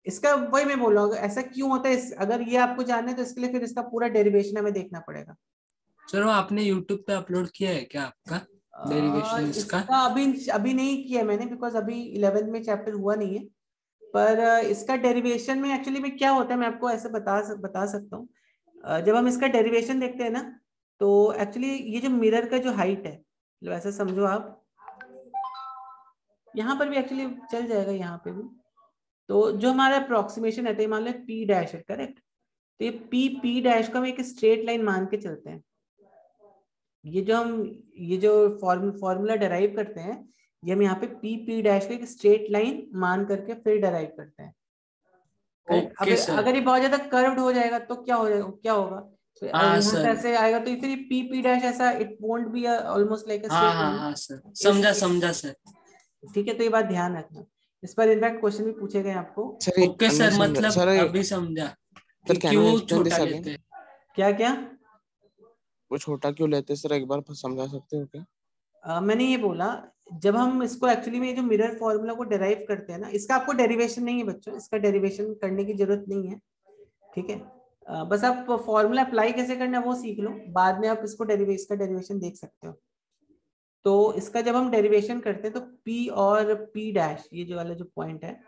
इसका वही मैं बोल रहा हूँ, ऐसा क्यों होता है, अगर ये आपको जानना है तो इसके लिए फिर इसका पूरा डेरिवेशन हमें देखना पड़ेगा। सर वो आपने यूट्यूब पे अपलोड किया है क्या आपका डेरिवेशन इसका इसका? अभी नहीं किया मैंने, बिकॉज अभी 11th में चैप्टर हुआ नहीं है, पर इसका डेरिवेशन में एक्चुअली में क्या होता है मैं आपको ऐसे बता सकता हूँ। जब हम इसका डेरिवेशन देखते हैं ना, तो एक्चुअली ये जो मिरर का जो हाइट है, मतलब ऐसे समझो आप, यहाँ पर भी एक्चुअली चल जाएगा, यहाँ पे भी, तो जो हमारा अप्रोक्सीमेशन है, मान लो पी डैश है, करेक्ट, तो ये पी डैश को हम एक स्ट्रेट लाइन मान के चलते हैं। ये जो फॉर्मूला डेराइव करते हैं, ये हम यहाँ पे पी डैश को एक स्ट्रेट लाइन मान करके फिर डेराइव करते हैं। Okay sir. अगर ये बहुत ज्यादा कर्व्ड हो जाएगा तो क्या होगा, तो हाँ यहाँ से सर। ऐसे आएगा, तो फिर पी डैश ऐसा it won't be almost like a straight line. हाँ सर, समझा सर। ठीक है, तो ये बात ध्यान रखना, इस पर इनफैक्ट क्वेश्चन भी पूछे गए आपको। सर ओके सर, मतलब सर अभी समझा कि सर कैन यू क्यों एक्सप्लेन दिस छोटा अगेन? लेते हैं। क्या वो छोटा क्यों लेते हैं सर, एक बार समझा सकते हो क्या? मैंने ये बोला, जब हम इसको एक्चुअली में जो मिरर फॉर्मूला को डेराइव करते हैं ना, इसका आपको डेरिवेशन नहीं है बच्चों, इसका डेरिवेशन करने की जरूरत नहीं है, ठीक है, बस आप फॉर्मूला अप्लाई कैसे करना है वो सीख लो, बाद में आप इसका डेरिवेशन देख सकते हो। तो इसका जब हम डेरिवेशन करते हैं तो P और P डैश, ये जो वाला जो पॉइंट है,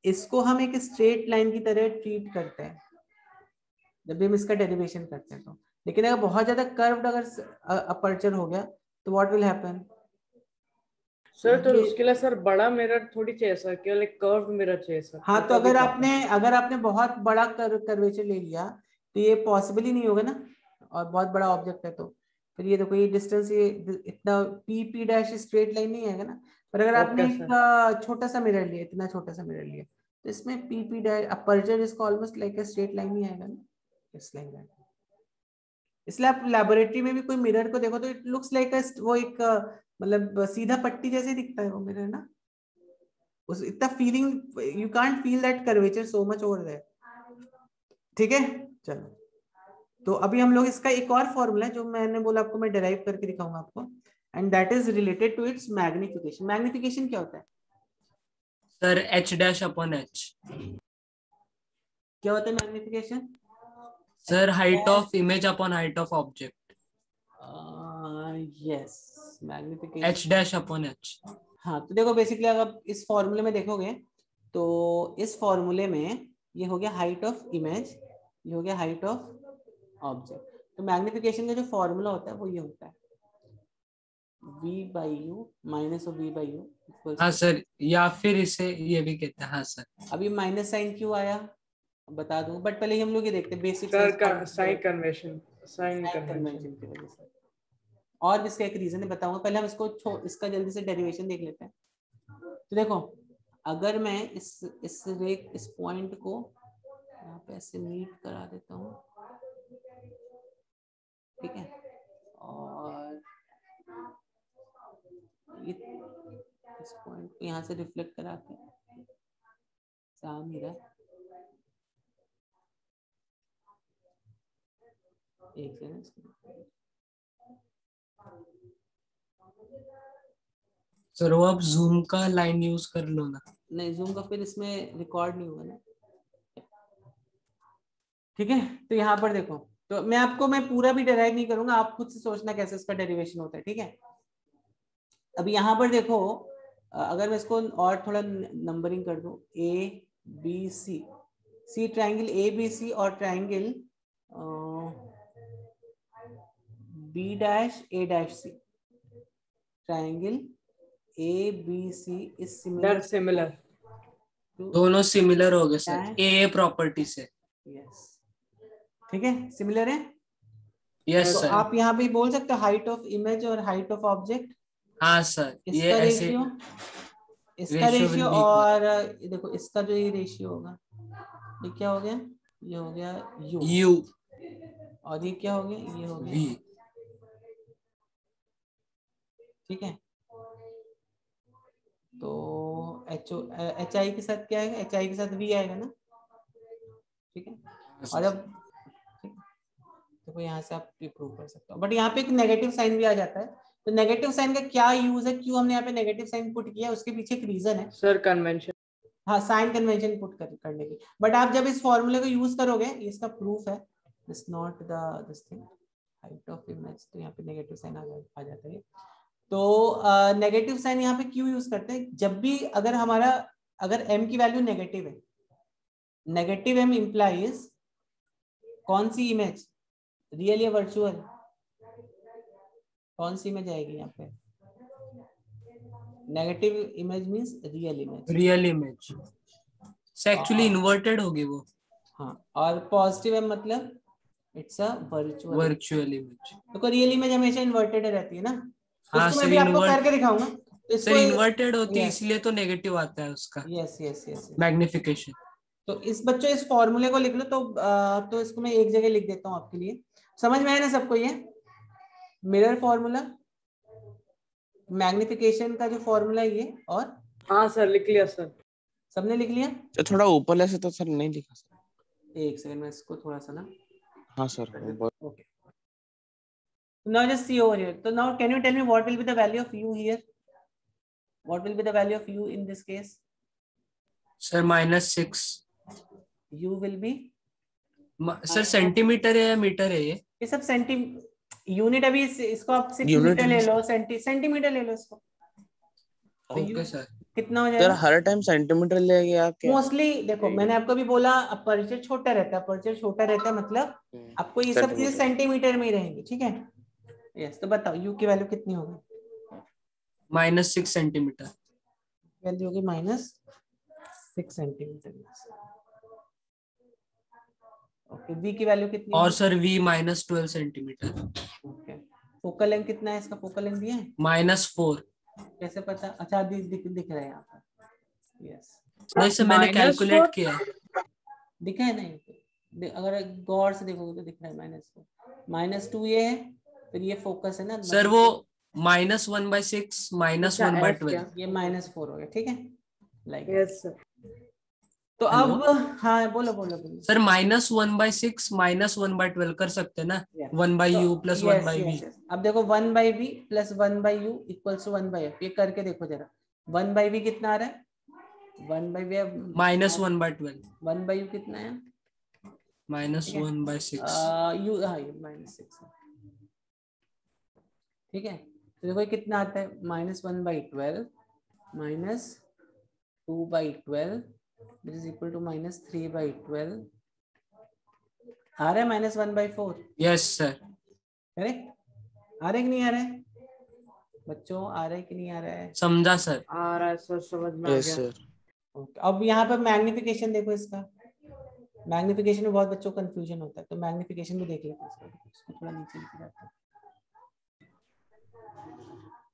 इसको हम एक स्ट्रेट लाइन की तरह ट्रीट करते हैं जब भी हम इसका डेरिवेशन करते हैं। तो लेकिन अगर बहुत ज्यादा कर्व्ड अगर अपर्चर हो गया तो व्हाट विल हैपन सर? तो उसके लिए सर बड़ा मिरर थोड़ी चाहिए सर, केवल एक कर्व मिरर चाहिए सर। हाँ, तो अगर आपने बहुत बड़ा कर्वेचर ले लिया तो ये पॉसिबल ही नहीं होगा ना, और बहुत बड़ा ऑब्जेक्ट है तो फिर ये देखो ये डिस्टेंस, ये इतना पी डैश स्ट्रेट लाइन नहीं आएगा ना। पर अगर आपने एक छोटा सा मिरर लिया, इतना छोटा सा मिरर लिया, तो इसमें पी डैश अपर्चर इसको ऑलमोस्ट लाइक स्ट्रेट लाइन नहीं आएगा ना, इट्स लाइक दैट। इसलिए आप लेबोरेटरी में भी कोई मिरर को देखो तो इट लुक्स लाइक वो एक मतलब सीधा पट्टी जैसे दिखता है वो मिरर ना, उस इतना feeling you can't feel that curvature so much over there. ठीक है, चलो तो अभी हम लोग इसका एक और फॉर्मूला है जो मैंने बोला आपको, मैं डिराइव करके दिखाऊंगा आपको, and that is related to its magnification. Magnification क्या होता है sir? h dash upon h। क्या होता है magnification? Sir height of image upon height of object. Yes, magnification h dash upon h। हाँ, तो देखो बेसिकली अगर आप इस फॉर्मूले में देखोगे तो इस फॉर्मूले में ये हो गया हाइट ऑफ इमेज, ये हो गया हाइट ऑफ ऑब्जेक्ट। तो मैग्निफिकेशन का जो फॉर्मूला होता है वो ये होता है v/u माइनस ऑफ v/u। हाँ सर, या फिर इसे ये भी कहते हैं। हाँ सर। अभी माइनस साइन क्यों आया बता दूं, बट पहले हम लोग ये देखते हैं बेसिक साइन कन्वेंशन की वजह से, और भी इसका एक रीजन है बताऊंगा। पहले हम इसका जल्दी से डेरिवेशन देख लेते हैं। तो देखो अगर मैं इस पॉइंट को यहाँ पे ऐसे मीट करा देता हूँ, ठीक है, और इस पॉइंट को यहाँ से रिफ्लेक्ट करा के सामने एक सेकंड सर वो आप जूम का लाइन यूज कर लो ना। नहीं, जूम का फिर इसमें रिकॉर्ड नहीं होगा ना। ठीक है, तो यहाँ पर देखो, तो मैं पूरा भी डेराइव नहीं करूंगा, आप खुद से सोचना कैसे इसका डेरिवेशन होता है। ठीक है, अभी यहाँ पर देखो, अगर मैं इसको और थोड़ा नंबरिंग कर दूं, सी ट्राइंगल ABC और triangle B'(A')C, triangle ABC is similar दोनों सिमिलर हो गए सर ए प्रॉपर्टी से। यस, ठीक है, सिमिलर है। यस तो सर। आप यहाँ पे बोल सकते हो हाइट ऑफ इमेज और हाइट ऑफ ऑब्जेक्ट। हाँ सर, ये ऐसे इसका रेशियो और देखो इसका जो ये रेशियो होगा, ये क्या हो गया, ये हो गया U, और ये क्या हो गया, ये हो गया V। ठीक है, तो HI के साथ क्या आएगा, HI के साथ V आएगा ना। ठीक है, और अब देखो यहाँ से आप प्रूव कर सकते हो, बट यहाँ पे एक नेगेटिव साइन भी आ जाता है। तो नेगेटिव साइन का क्या यूज है, क्यों हमने यहाँ पे नेगेटिव साइन पुट किया, उसके पीछे एक रीजन है सर, कन्वेंशन। हाँ, साइन कन्वेंशन पुट करने की। बट आप जब इस फॉर्मूले को यूज करोगे, इसका प्रूफ है, it's not this thing height of image, तो यहाँ पे नेगेटिव साइन आ जाता है। तो नेगेटिव साइन यहाँ पे क्यों यूज करते हैं, जब भी अगर m की वैल्यू नेगेटिव है, नेगेटिव m इंप्लाइज कौन सी इमेज, रियल या वर्चुअल, कौन सी इमेज आएगी यहाँ पे, negative image means real image से एक्चुअली इन्वर्टेड होगी वो। हाँ, और पॉजिटिव है मतलब इट्स अ वर्चुअल इमेज। तो रियल इमेज हमेशा इन्वर्टेड रहती है ना। हाँ सर, मैं भी आपको करके दिखाऊंगा। तो सर इन्वर्टेड होती है इसलिए तो नेगेटिव आता है उसका। Yes magnification. तो इस फॉर्मूले को लिख लो। तो इसको मैं एक जगह लिख देता हूँ आपके लिए, समझ में आया ना सबको। ये मिरर फॉर्मूला, मैग्निफिकेशन का जो फॉर्मूला है ये, और हाँ सर, लिख लिया सर, सबने लिख लिया। तो थोड़ा ऊपर से तो सर नहीं लिखा सर। एक सेकंड में इसको थोड़ा सा ना, हाँ sir. Okay, now just see over here. So now can you tell me what will be the value of u here? What will be the value of u in this case? Sir, -6. U will be sir centimetre है या मीटर है ये सब यूनिट। अभी इसको आप 6 Unit मीटर ले है। लो, सेंटीमीटर ले लो इसको। तो ओके सर। कितना हो सर जाएगा? हर टाइम सेंटीमीटर लेंगे आप क्या? मोस्टली देखो मैंने आपको भी बोला अपर्चर छोटा रहता है, अपर्चर छोटा रहता है मतलब आपको ये सब चीजें सेंटीमीटर में ही रहेंगी, ठीक है। यस, तो बताओ यू की वैल्यू कितनी होगी? -6 सेंटीमीटर। वैल्यू होगी -6 सेंटीमीटर। ओके, वी की वैल्यू कितनी और होगी? Sir v -12 centimetre. Okay, focal length कितना है इसका? फोकल लेंथ दिया है? -4। कैसे पता? अच्छा दिख रहा है यहाँ पर। यस, नहीं सर मैंने -4? कैलकुलेट किया है। दिखा है नहीं? अगर गौर से देखोगे तो दिख रहा है -2 ये है, फिर ये फोकस है ना सर वो -1/6 अच्छा, F -1/12। क्या? ये -4 हो गया, ठीक है लाइक। Yes sir. तो हेलो? अब हाँ बोलो बोलो बोलो। सर -1/6 -1/12 कर सकते हैं ना? Yes. 1/u तो plus yes, 1/v। yes, yes. अब देखो 1/v plus 1/u equals to 1/f। ये करके देखो जरा, 1/v कितना आ रहा है? 1/v -1/12 1/u कितना है? -1/6। u हाँ ये -6 है, ठीक है। तो देखो ये कितना आता है? -1/12 -2/12 which is equal to -3/12 आ रहा है -1/4। Yes sir. करेक्ट? आ रहा है कि नहीं आ रहा है बच्चों? आ रहा है कि नहीं आ रहा है? समझा सर। आ रहा है सर, समझ में आ यस गया। सर। ओके, अब यहाँ पर मैग्निफिकेशन देखो इसका। मैग्निफिकेशन में बहुत बच्चों को कंफ्यूजन होता है, तो मैग्निफिकेशन भी देख लेते हैं इसको थोड़ा नीचे लिखा जाता है।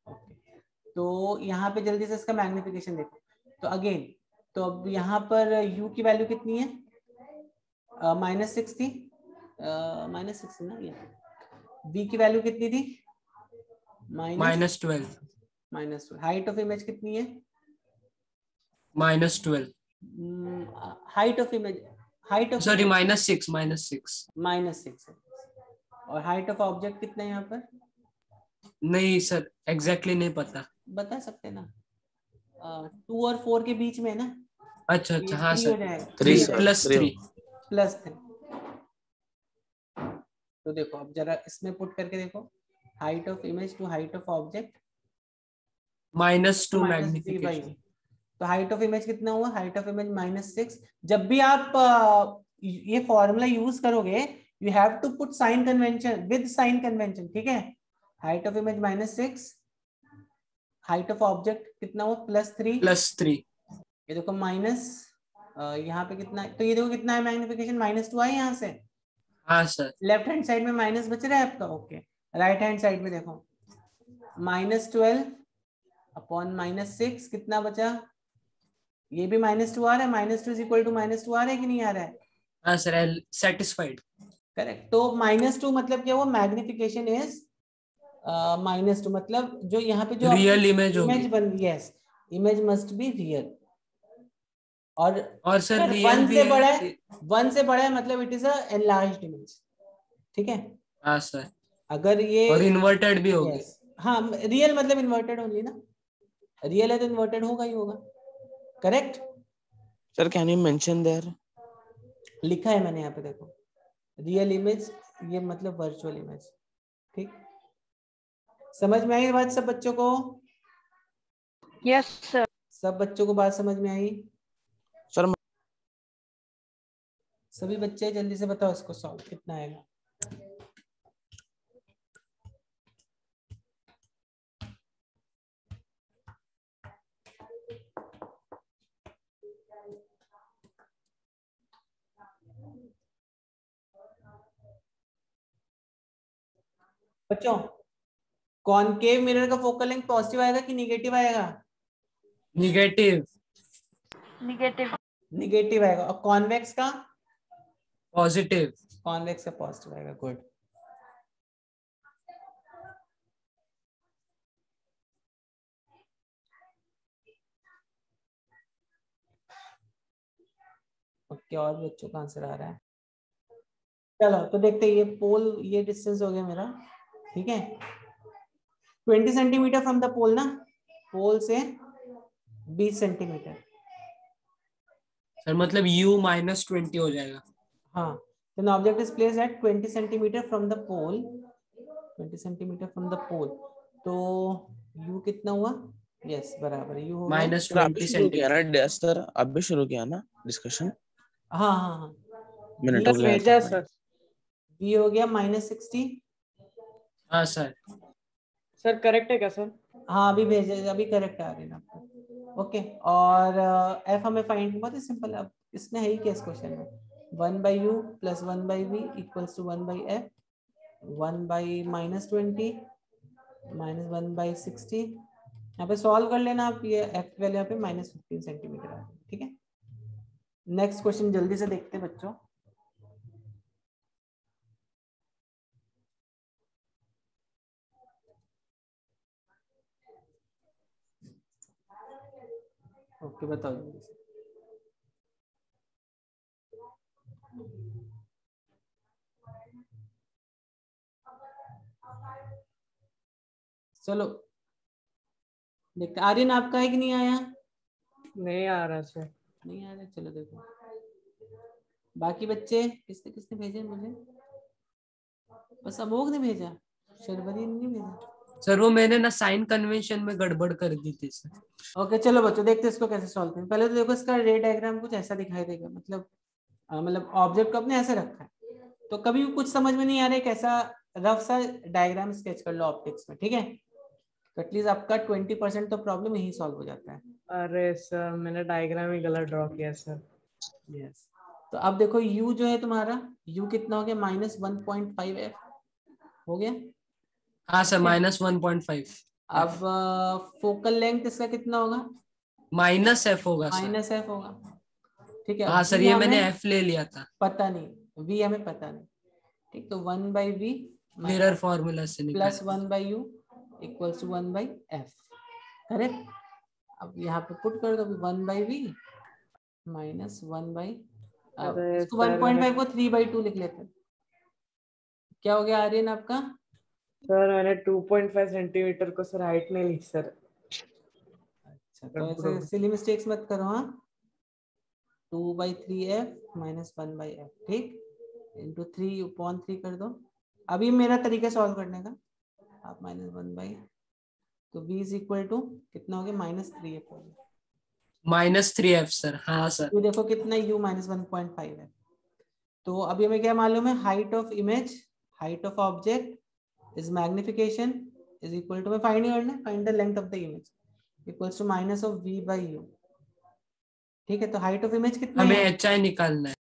ओके, तो यहाँ पे जल्दी से इसका मैग्निफिकेशन देखो। तो अगेन, तो अब यहाँ पर u की वैल्यू कितनी है? -6 थी, -6 ना ये। v की वैल्यू कितनी थी? -12 -2। हाइट ऑफ इमेज कितनी है? -12 height of image, height of sorry -6 -6 है। और हाइट ऑफ ऑब्जेक्ट कितना है यहाँ पर? नहीं सर एग्जैक्टली नहीं पता। बता सकते हैं ना, 2 और 4 के बीच में है ना? अच्छा अच्छा हाँ 3 हो सर। जाएगा, 3 3 सर, 3 +3। तो देखो अब जरा इसमें पुट करके देखो, height of image to height of object -2 -3/u। Magnification. तो हाइट ऑफ इमेज कितना हुआ? Height of image -6। जब भी आप ये फॉर्मूला यूज करोगे, you have to put sign convention, with sign convention, ठीक है। Height of image -6, height of object कितना हुआ? +3। ये देखो माइनस, यहाँ पे कितना है? तो ये देखो कितना है मैग्निफिकेशन? -2 आए यहाँ से। हाँ सर। लेफ्ट हैंड साइड में माइनस बच रहा है आपका। ओके, राइट हैंड साइड में देखो, -12 अपॉन -6 कितना बचा? ये भी -2 आ रहा है। -2 इज इक्वल टू -2 आ रहा है कि नहीं आ रहा है? हाँ सर सेटिस्फाइड। करेक्ट। तो -2 मतलब क्या हुआ? मैग्निफिकेशन इज -2 मतलब जो यहाँ पे जो रियल इमेज इमेज होगी। बन रही है, इमेज मस्ट बी रियल। और सर रियल 1 भी से है बड़ा है, 1 से बड़ा है मतलब it is a enlarged image, ठीक है। हाँ सर। अगर ये और इन्वर्टेड भी होगी। yes, हाँ रियल मतलब इन्वर्टेड ओनली ना, रियल है तो इन्वर्टेड होगा ही होगा। Correct sir, can you mention there? लिखा है मैंने यहाँ पे देखो, रियल इमेज ये मतलब वर्चुअल इमेज, ठीक। समझ में आई बात सब बच्चों को? Yes sir. सब बच्चों को बात समझ में आई? सर सभी बच्चे जल्दी से बताओ इसको सॉल्व कितना आएगा? बच्चों कॉनकेव मिरर का फोकल लेंथ पॉजिटिव आएगा कि निगेटिव आएगा? निगेटिव। निगेटिव आएगा। और कॉन्वेक्स का? पॉजिटिव। कॉन्वेक्स का पॉजिटिव आएगा। गुड। ओके, और बच्चों का आंसर आ रहा है। चलो तो देखते हैं, ये पोल, ये डिस्टेंस हो गया मेरा, ठीक है। 20 सेंटीमीटर फ्रॉम द पोल ना, पोल से 20 सेंटीमीटर। सर मतलब u -20 हो जाएगा। हाँ, Then object is placed at 20 centimeter from the pole, 20 centimeter from the pole. तो u कितना हुआ? यस बराबर u हो गया -20 अभी शुरू किया सेंटीमीटर। ना सर, अभी शुरू किया ना डिस्कशन। हाँ हाँ हाँ मिनट v हो गया भेजा था। सर। v हो गया -60। हाँ सर। सर करेक्ट है क्या सर? हाँ अभी भेजे, अभी करेक्ट आ रहे हैं आपको। ओके और f हमें फाइंड, बहुत ही सिंपल है। अब इसमें है ही क्या इस क्वेश्चन में, 1/u + 1/v = 1/f, 1/-20 -1/60। यहाँ पे सॉल्व कर लेना आप, ये f वैल्यू यहाँ पे -15 सेंटीमीटर आ गई। ठीक है, नेक्स्ट क्वेश्चन जल्दी से देखते हैं बच्चों। ओके बताओ जल्दी से। चलो देखते, आर्यन आपका है कि नहीं आया? नहीं आ रहा सर। नहीं आ रहा, चलो देखो बाकी बच्चे किसने किसने भेजे मुझे? बस अमोघ ने भेजा, शर्वरी ने नहीं भेजा। सर वो मैंने ना साइन कन्वेंशन में गड़बड़ कर दी थी सर। ओके चलो बच्चों देखते हैं इसको कैसे सॉल्व करें। पहले तो देखो इसका रे डायग्राम कुछ ऐसा दिखाई देगा, मतलब ऑब्जेक्ट को अपने ऐसे रखा है, तो कभी भी कुछ समझ में नहीं आ रहा है कैसा रफ सा डायग्राम स्केच कर लो ऑप्टिक्स में। ठीक है, तो एटलीस्ट आपका 20% तो प्रॉब्लम यही सॉल्व हो जाता है। अरे सर मैंने डायग्राम ही गलत ड्रॉ किया सर। यस तो अब देखो u जो है तुम्हारा, u कितना हो गया? -1.5f हो गया। हाँ सर -1.5। अब फोकल लेंथ इसका कितना होगा? -f होगा सर। -f होगा। ठीक है, हाँ सर v ये हमें मैंने f ले लिया था पता नहीं, v हमें पता नहीं। ठीक, तो 1/v मिरर फॉर्मूला से निकाल। + 1/u = 1/f। करेक्ट। अब यहाँ पे पुट कर दो 1/v -1/, अब अरे इसको सर 1.5 को 3/2 लिख लेते हैं। क्या हो गया आर्यन आपका? मैंने 2.5 सेंटीमीटर को सर हाइट नहीं ली सर। अच्छा तो ऐसे सिली मिस्टेक्स मत करो। हाँ 2/3f -1/f, ठीक, इंटू 3/3 कर दो। अभी मेरा तरीका सॉल्व करने का, आप -1/, तो v = कितना हो गया? -3f हो गया। -3f sir. हाँ सर। तो देखो कितना u -1.5 है। तो अभी हमें क्या मालूम है? Height of image, height of object is magnification is equal to, find करना है, find the length of the image equals to -v/u। ठीक है, तो हाइट ऑफ इमेज कितना हमें है? HI निकालना है।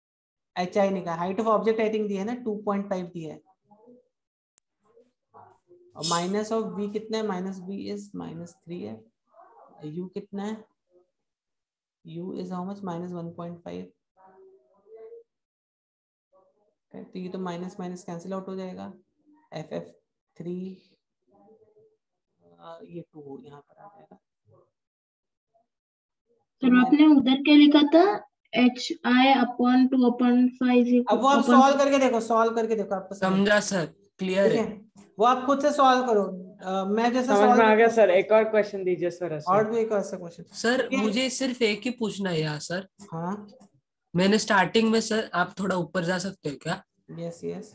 HI निकाल, height of object I think दिया है ना 2.5 दिया है, और माइनस ऑफ v कितना है? -v इज -3 है। u कितना है? u is how much? -1.5। तो ये तो माइनस माइनस कैंसिल आउट हो जाएगा। FF3 ये 2 यहाँ पर आ जाएगा। सर आपने उधर क्या लिखा था? HI/2/5। अब वो आप सॉल्व करके देखो, सॉल्व करके देखो आपको समझा सर, क्लियर ठीक है। है, वो आप खुद से सॉल्व करो। मैं जैसा समझ में आ गया सॉल्व, सर। एक और क्वेश्चन दीजिए सर ऐसे। और भी एक ऐसा क्वेश्चन सर मुझे सिर्फ एक ही पूछना है यहाँ सर। हाँ मैंने स्टार्टिंग में सर, आप थोड़ा ऊपर जा सकते हो क्या? Yes yes.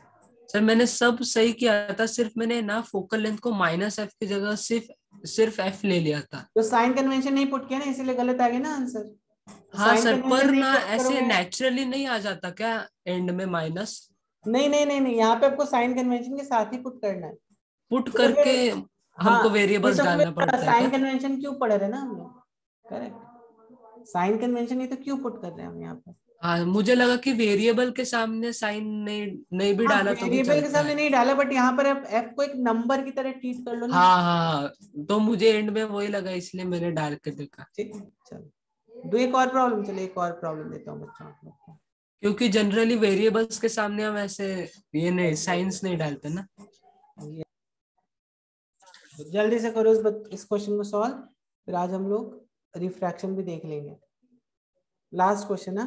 सर मैंने सब सही किया था, सिर्फ मैंने ना फोकल लेंथ को -f की जगह सिर्फ f ले लिया था। तो साइन कन्वेंशन नहीं पुट किया ना, इसीलिए गलत आ गया ना आंसर। हाँ साइन सर, कन्वेंशन पर नहीं ना पुट ऐसे करोगे, नेचुरली नहीं आ जाता क्या एंड में माइनस? नहीं नहीं नहीं नहीं, यहाँ पे आपको साइन कन्वेंशन के साथ ही पुट करना है। पुट तो करके फिर हमको हाँ, वेरिएबल्स तो डालना फिर पड़ता है साइन क्या? कन्वेंशन क्यों पढ़ रहे ना हम लोग? करेक्ट, साइन कन्वेंशन ही तो क्यों पुट कर रहे हैं हम यहाँ पे। हाँ मुझे लगा कि वेरिएबल के सामने साइन नहीं नहीं भी हाँ डाला तो भी वेरिएबल के चलता सामने है। नहीं डाला, बट यहाँ पर आप f को एक नंबर की तरह ट्रीट कर लो ना। हाँ हाँ, तो मुझे एंड में वही लगा, इसलिए मैंने डाल के देखा। ठीक है चलो, दो एक और प्रॉब्लम, चलो एक और प्रॉब्लम देता हूँ बच्चों आप लोग को। क्योंकि जनरली वेरिएबल्स के सामने हम ऐसे ये नहीं साइंस नहीं डालते ना। जल्दी से करो इस क्वेश्चन को सॉल्व, फिर आज हम लोग रिफ्रैक्शन भी देख लेंगे। लास्ट क्वेश्चन है।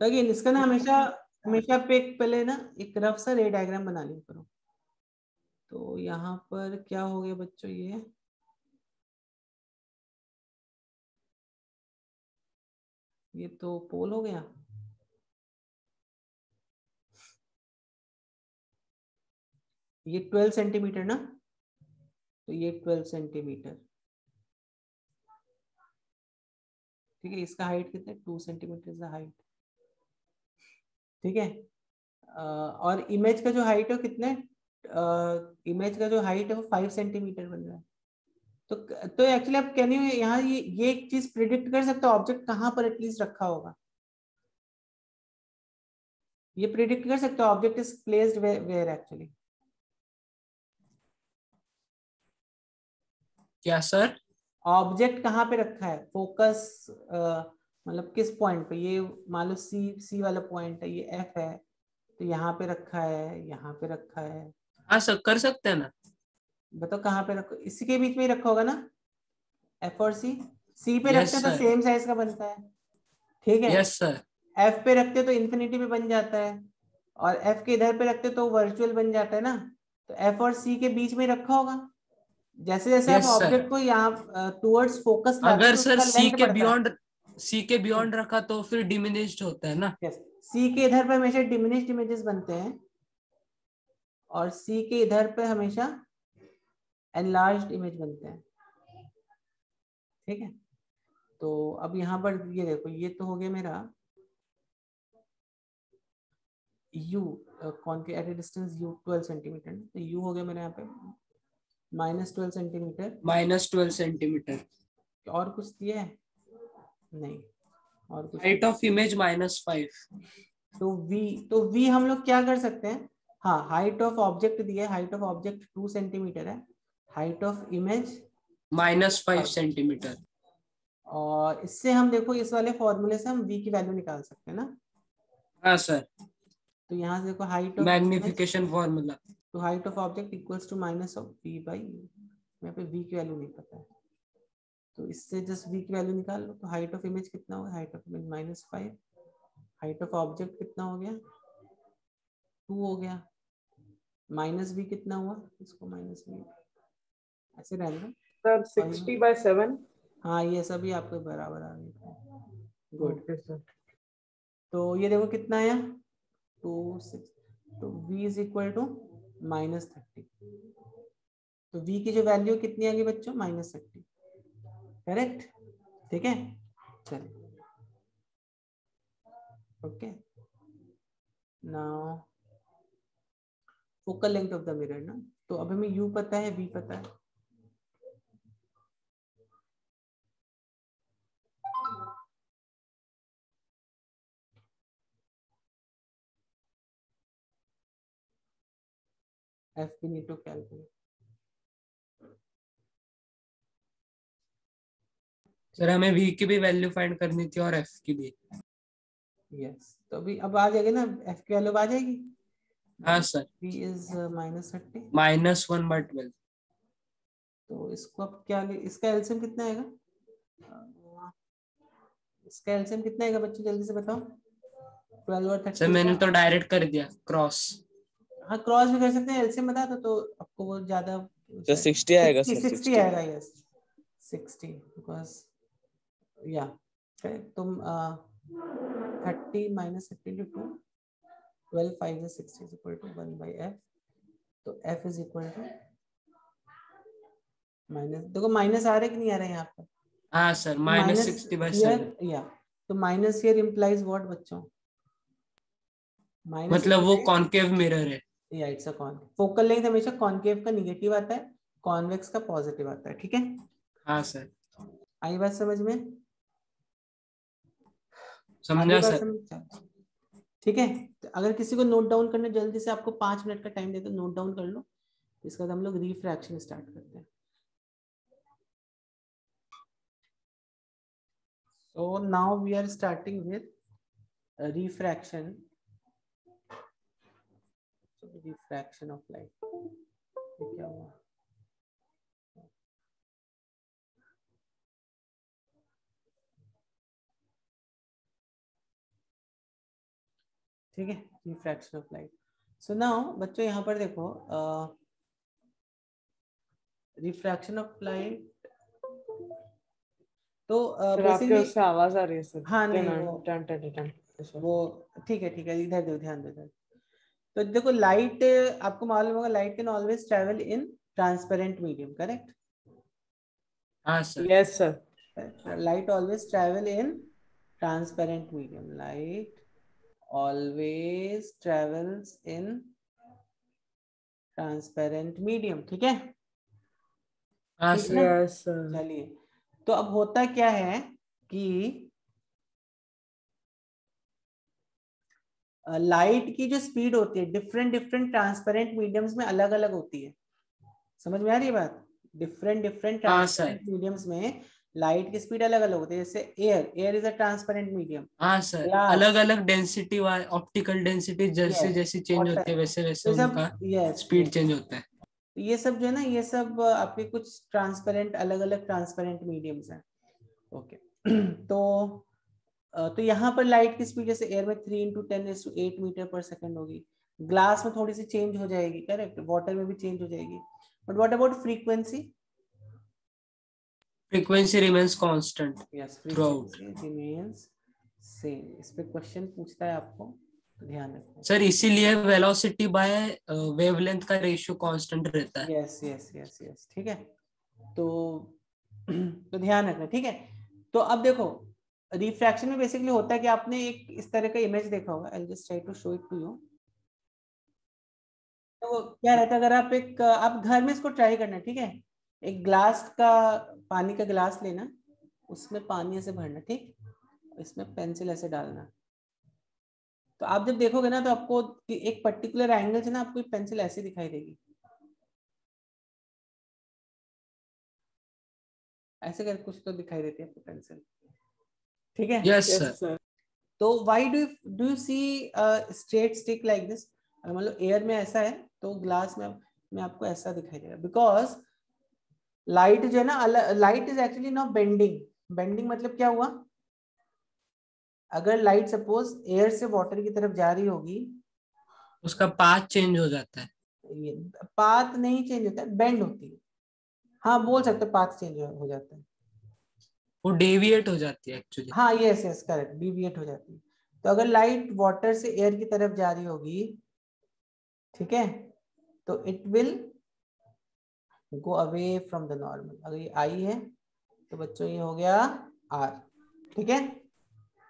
लेकिन इसका ना हमेशा हमेशा पे एक पहले ना एक रफ सा रे डायग्राम बना लिया करो। तो यहाँ पर क्या हो गया बच्चों, ये तो पोल हो गया। ये 12 सेंटीमीटर ना, तो ये 12 सेंटीमीटर, ठीक है। इसका हाइट कितना है, 2 सेंटीमीटर इज द हाइट, ठीक है। और इमेज का जो हाइट है कितना है, इमेज का जो हाइट है वो 5 सेंटीमीटर बन रहा है। तो एक्चुअली आप कैन यू यहाँ ये एक चीज प्रिडिक्ट कर सकते हो, ऑब्जेक्ट कहाँ पर एटलीस्ट रखा होगा, ये प्रिडिक्ट कर सकते हो object is placed where actually. क्या सर? ऑब्जेक्ट कहाँ पे रखा है, फोकस मतलब किस पॉइंट पे, ये मान लो सी वाला पॉइंट है, ये एफ है, तो यहाँ पे रखा है, यहाँ पे रखा है। हाँ सर, कर सकते हैं ना। बताओ कहाँ पे रखो, इसी के बीच में ही रखा होगा ना, एफ और सी पे Yes, रखते हैं तो sir. सेम साइज का बनता है, ठीक है। Yes sir. एफ पे रखते तो इन्फिनिटी पे बन जाता है, और एफ के इधर पे रखते तो वर्चुअल बन जाता है ना। तो एफ और सी के बीच में रखा होगा। जैसे जैसे आप Yes, sir. ऑब्जेक्ट को यहाँ टुवर्ड्स फोकस लाते अगर हो तो सर उसका सी लेंथ के बढ़ता है। बियॉन्ड रखा तो फिर डिमिनिश्ड होता है ना। यस, सी के इधर पे हमेशा डिमिनिश्ड इमेजेस बनते हैं, और सी के इधर पे हमेशा एनलार्ज्ड इमेज बनते हैं, ठीक है। तो अब यहाँ पर ये देखो, ये तो हो गया मेरा u कौन के at a distance u 12 centimetre, तो u हो गया मेरे यहाँ पे -12 सेंटीमीटर। -12 सेंटीमीटर। और कुछ दिया है नहीं, और कुछ हाइट ऑफ इमेज -5। तो v हम लोग क्या कर सकते हैं, हाँ हाइट ऑफ ऑब्जेक्ट दिया है, हाइट ऑफ ऑब्जेक्ट 2 सेंटीमीटर है, हाइट ऑफ इमेज -5 सेंटीमीटर। और इससे हम देखो इस वाले फॉर्मूले से हम v की वैल्यू निकाल सकते हैं ना। हाँ सर, तो यहाँ से देखो हाइट ऑफ मैग्निफिकेशन फॉर्मूला। तो height of object equals to minus of v by, यहाँ पे v की वैल्यू नहीं पता है, तो इससे जस्ट v की वैल्यू निकाल लो। तो हाइट ऑफ इमेज कितना होगा, height of image -5, height of object कितना हो गया 2 हो गया, माइनस v कितना हुआ, इसको माइनस v ऐसे रहने दो सर 60/7। हाँ ये सभी आपके बराबर आ गए, गुड। Okay sir. तो ये देखो कितना आया 2 6, तो v इज इक्वल टू -30, तो v की जो वैल्यू कितनी आ गई बच्चों -30, करेक्ट, ठीक है। चलिए okay, now focal length of the mirror ना, तो अब हमें u पता है, v पता है, f we need to calculate। Sir हमें v की भी वैल्यू फाइंड करनी थी और f की भी। यस, तो अभी अब आ जाएगी ना, f की वैल्यू आ जाएगी। हाँ सर, v इज -30, -1/12। तो इसको अब क्या इसका एलसीएम कितना आएगा, इसका एलसीएम कितना आएगा बच्चों जल्दी से बताओ, 12 और 30 सर मैंने तो डायरेक्ट कर दिया क्रॉस। हाँ क्रॉस भी कर सकते हैं, एलसीएम बता दो तो आपको वो ज्यादा तो 60 आएगा सर, 60 आएगा, यस 60 बिकॉज या तुम 30 -30 into 2, 12 5 is 60 is equal to 1/f, तो f is equal to minus, देखो माइनस आ रहा है कि नहीं आ रहा है यहाँ पर, हाँ सर, -60/7। या तो माइनस हियर इंप्लाइज व्हाट बच्चों, माइनस मतलब वो कॉनकेव मिरर है। या it's a con, focal length हमेशा कॉनकेव का नेगेटिव आता है, कॉन्वेक्स का पॉजिटिव आता है, ठीक है। हाँ सर, आई बात समझ में, समझा सर। ठीक है। तो अगर किसी को नोट डाउन करना, जल्दी से आपको 5 मिनट का टाइम देते, नोट डाउन कर लो, इसके बाद हम लोग रिफ्रैक्शन स्टार्ट करते हैं। So now we are starting with refraction. So refraction of light. ये क्या हुआ? ठीक है, refraction of light. So now बच्चों यहाँ पर देखो, रिफ्रैक्शन ऑफ लाइट. तो सर आपके बेसिकली उससे आवाज आ रही है सर. हाँ नहीं वो ठीक है इधर दो, ध्यान दो इधर. तो देखो लाइट, आपको मालूम होगा light can always travel in transparent medium, correct? हाँ sir. Yes sir. Light always travel in transparent medium. Light always travels in transparent medium. ठीक है, हाँ ठीक है सर. ना? Yes sir. चलिए, तो अब होता क्या है कि लाइट की जो स्पीड होती है डिफरेंट डिफरेंट ट्रांसपेरेंट मीडियम्स में अलग अलग होती है. समझ में आ रही है बात? डिफरेंट डिफरेंट हाँ सर. ट्रांसपेरेंट मीडियम्स में लाइट की स्पीड अलग अलग होती है. जैसे air is a transparent medium. हाँ सर, ग्लास, अलग अलग डेंसिटी वाले ऑप्टिकल डेंसिटी जैसे जैसे चेंज वाटर, होती है वैसे वैसे ये सब उनका यस स्पीड चेंज होता है. ये सब जो है ना, ये सब आपके कुछ ट्रांसपेरेंट अलग अलग ट्रांसपेरेंट मीडियम्स हैं. ओके. तो यहाँ पर लाइट की स्पीड जैसे एयर में 3 × 10⁸ मीटर पर सेकंड होगी. ग्लास में थोड़ी सी चेंज हो जाएगी, करेक्ट? वाटर में भी चेंज हो जाएगी. But what about frequency? Frequency remains constant yes, throughout. Frequency remains same. इस पे क्वेश्चन पूछता है आपको, तो ध्यान रखना. सर इसीलिए वेलोसिटी बाय वेवलेंथ का रेशियो कांस्टेंट रहता है. यस यस यस यस, ठीक है. तो ध्यान रखना, ठीक है. तो अब देखो, रिफ्रैक्शन में बेसिकली होता है कि आपने एक इस तरह का इमेज देखा होगा. I just try to show it to you. तो क्या रहता है, अगर आप घर में इसको ट्राई करना, ठीक है? एक ग्लास का, पानी का ग्लास लेना, उसमें पानी ऐसे भरना, ठीक? इसमें पेंसिल ऐसे डालना. तो आप जब देखोगे ना, तो आपको एक पर्टिकुलर एंगल से ना आपको पेंसिल ऐसे दिखाई देगी, ऐसे कर कुछ तो दिखाई देती है पेंसिल, ठीक है? Yes yes sir. सर. तो why do you see straight stick like this? मतलब एयर में ऐसा है तो ग्लास में आपको ऐसा दिखाई देगा. बिकॉज लाइट जो है ना, light is actually not bending. Bending मतलब क्या हुआ? अगर लाइट सपोज एयर से वाटर की तरफ जा रही होगी, उसका पाथ चेंज हो जाता है. ये पाथ नहीं चेंज होता है, बेंड होती है. हाँ बोल सकते हो, पाथ चेंज हो जाता है. वो डेविएट हो जाती है एक्चुअली. हाँ यस यस करेक्ट, डिविएट हो जाती है. तो अगर लाइट वाटर से एयर की तरफ जा रही होगी, ठीक है, तो it will go away from the normal. अगर ये आई है तो बच्चों ये हो गया आर, ठीक है?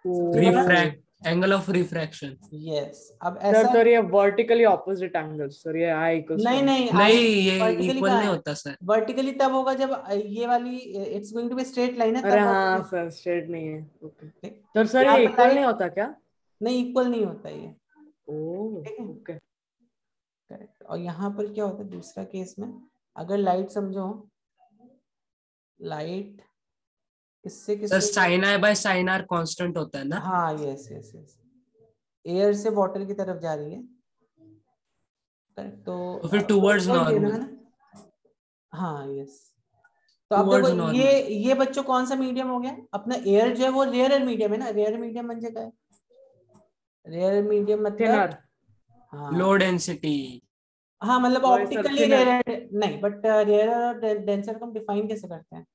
Refract, angle of refraction. Yes. अब सर ऐसा तो ये वर्टिकली ऑपोजिट एंगल सर. ये आई इक्वल्स नहीं नहीं नहीं, ये वर्टिकली इक्वल कहाँ नहीं है? होता सर. वर्टिकली तब होगा जब ये वाली it's going to be straight line है, अरे तब हाँ vertical. सर, स्ट्रेट नहीं है. ओके. ठीक? तो सर यहाँ ये पर इक्वल लाइट नहीं होता क्या? नहीं, इक्वल नहीं होता ये, ओह ठीक है? ओके. करेक्ट. और यहाँ पर क्या होता है दूसरा केस में, अगर लाइट समझो, लाइट किससे सर किससे, sine I by sine R constant होता है ना. हाँ यस यस यस, एयर से वाटर की तरफ जा रही है, तो फिर टुवर्ड्स वही लेना नॉर्मल. है ना. हाँ यस. तो अब टुवर्ड्स देखो नॉर्मल. ये बच्चों कौन सा मीडियम हो गया? अपना एयर जो है वो रेयर मीडियम है ना. रेयर मीडियम म्हणजे काय? रेयर मीडियम मतलब थिनर. हाँ लो डेंसिटी. हाँ, मतलब वही सर, ऑप्टिकली thinner. रेयर नहीं, बट रेयर और डेंसर को हम डिफाइन कैसे करते हैं?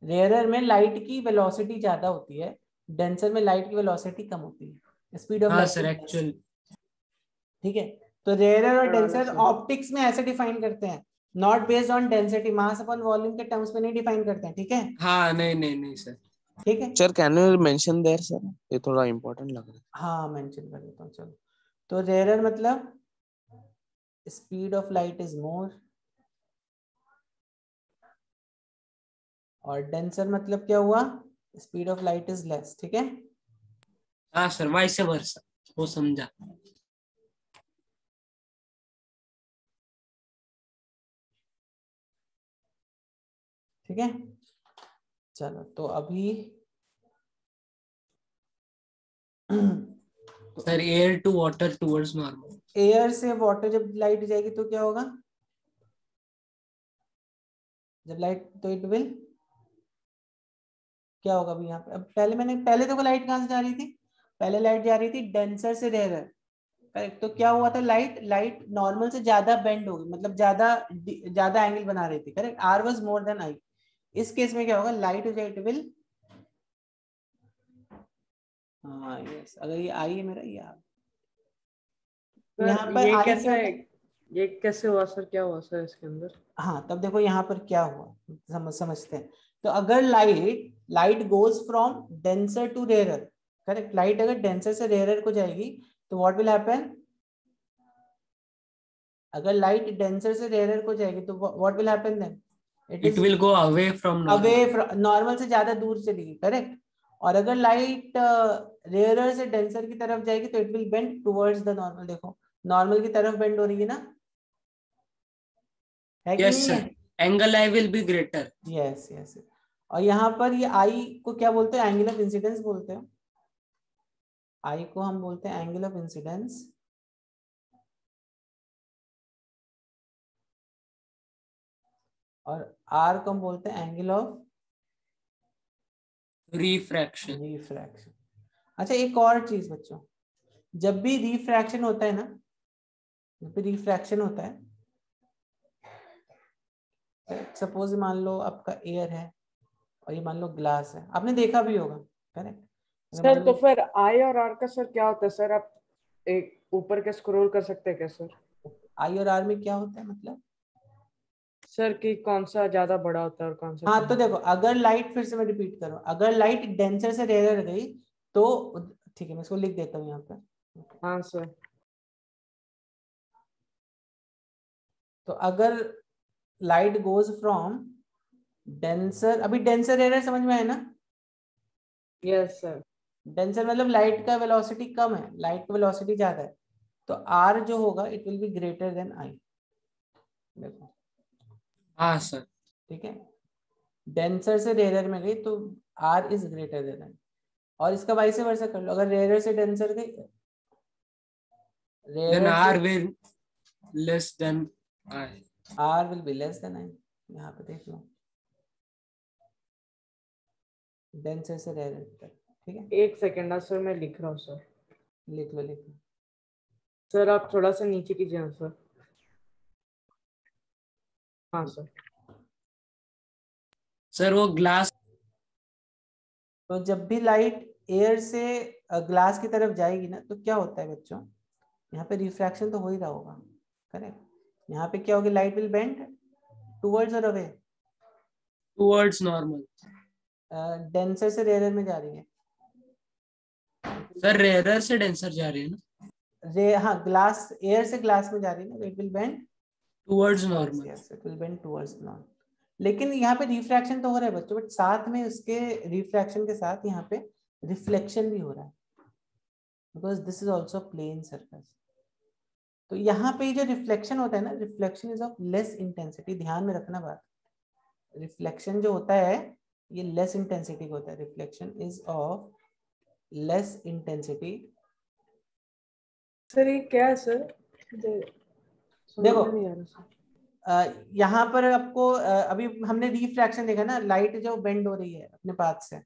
रेयर में लाइट की वेलोसिटी ज्यादा होती है, डेंसर में लाइट की वेलोसिटी कम होती है, स्पीड ऑफ हाँ लाइट. Sir actual. ठीक है. तो रेयर और डेंसर सर. ऑप्टिक्स में ऐसे डिफाइन करते हैं, not based on density, mass upon volume के टर्म्स में नहीं डिफाइन करते हैं, ठीक है? हाँ नहीं नहीं नहीं सर. ठीक है. Sir can you mention there sir? ये थोड़ा इम्पोर्टेंट लग रहा है. हाँ मेंशन कर देता हूँ, चलो. तो रेयर मतलब speed of light is more, और डेंसर मतलब क्या हुआ? Speed of light is less, ठीक है? हाँ सर, वाइस वर्सा, वो समझा. ठीक है. चलो, तो अभी sir air to water towards normal. Air से वाटर जब लाइट जाएगी तो क्या होगा, जब लाइट, तो इट विल क्या होगा अभी यहाँ पे। अब पहले तो लाइट कहाँ से जा रही थी, पहले लाइट जा रही थी डेंसर से रेयर, करेक्ट। तो क्या हुआ था, लाइट नॉर्मल से ज्यादा बेंड होगी, मतलब ज्यादा एंगल बना रही थी, correct. R was more than I. इस केस में क्या होगा, लाइट हो जाए इट विल, हाँ यस, अगर ये आई है मेरा, ये यहाँ पर ये आई कैसे क्या है, होता है? ये कैसे हुआ सर, क्या हुआ सर इसके अंदर? हाँ तब देखो यहाँ पर क्या हुआ, समझते हैं। तो अगर light goes from denser to rarer, correct. Light अगर डेंसर से रेयरर को जाएगी तो व्हाट विल हैपन, अगर लाइट डेंसर से रेयरर को जाएगी तो what will happen then, it will go away from away normal. Normal से ज्यादा दूर चलेगी, करेक्ट। और अगर लाइट रेयरर से डेंसर की तरफ जाएगी तो it will bend towards the normal. देखो नॉर्मल की तरफ बेंड हो रही है ना, है कि यस नहीं सर, है? Angle I will be greater. Yes yes. और यहाँ पर ये आई को क्या बोलते हैं, एंगल ऑफ इंसिडेंस बोलते हैं। आई को हम बोलते हैं एंगल ऑफ इंसिडेंस, और आर को हम बोलते हैं एंगल ऑफ रिफ्रैक्शन। अच्छा एक और चीज बच्चों, जब भी रिफ्रैक्शन होता है ना, जब भी रिफ्रैक्शन होता है, सपोज मान लो आपका एयर है और ये मान लो ग्लास है, आपने देखा भी होगा, करेक्ट। सर तो फिर आई और आर का सर क्या होता है सर, आप एक ऊपर के स्क्रॉल कर सकते हैं क्या सर? आई और आर में क्या होता है मतलब सर कि कौन सा ज्यादा बड़ा होता है और कौन सा? हाँ तो देखो, अगर लाइट, फिर से मैं रिपीट करूं, अगर लाइट डेंसर से रेयर गई तो, ठीक है मैं इसको लिख देता हूँ यहाँ पर। हाँ सर। तो अगर लाइट गोज फ्रॉम डेंसर, अभी डेंसर रेयर समझ में आया ना? Yes sir. डेंसर मतलब लाइट का वेलोसिटी कम है, लाइट का वेलोसिटी ज्यादा है, तो आर जो होगा it will be greater than I. देखो हाँ सर। ठीक है, डेंसर से रेयर में गई तो R is greater than I, और इसका वाइस वर्सा कर लो, अगर रेयर से डेंसर गई, then R will less than I, R will be less than I. यहाँ पे देख लो, डेंसर से रेयर तक, ठीक है। एक सेकेंड सर, मैं लिख रहा हूँ सर। लिख लो सर आप थोड़ा सा नीचे कीजिए ना सर। हाँ सर। सर वो ग्लास, तो जब भी लाइट एयर से ग्लास की तरफ जाएगी ना तो क्या होता है बच्चों, यहाँ पे रिफ्रैक्शन तो हो ही रहा होगा, करेक्ट। यहाँ पे क्या होगी, लाइट विल बेंड टुवर्ड्स और अवे, टुवर्ड्स नॉर्मल। डेंसर से रेयर में जा रही है सर रेयरर से डेंसर जा रही है ना? हाँ ग्लास, एयर से ग्लास में जा रही है ना, तो it will bend towards normal. Yes, it will bend towards normal. लेकिन यहाँ पे रिफ्रैक्शन तो हो रहा है बच्चों, बट साथ में उसके रिफ्रैक्शन के साथ यहाँ पे रिफ्लेक्शन भी हो रहा है, because this is also plane surface. तो यहाँ पे जो रिफ्लेक्शन होता है ना, reflection is of less intensity, ध्यान में रखना बात। रिफ्लेक्शन जो होता है ये लेस इंटेंसिटी का होता है, reflection is of less intensity. Sir ये क्या है सर? देखो नहीं आ रहा सर। यहाँ पर आपको अभी हमने रिफ्रैक्शन देखा ना, लाइट जो बेंड हो रही है अपने पाथ से,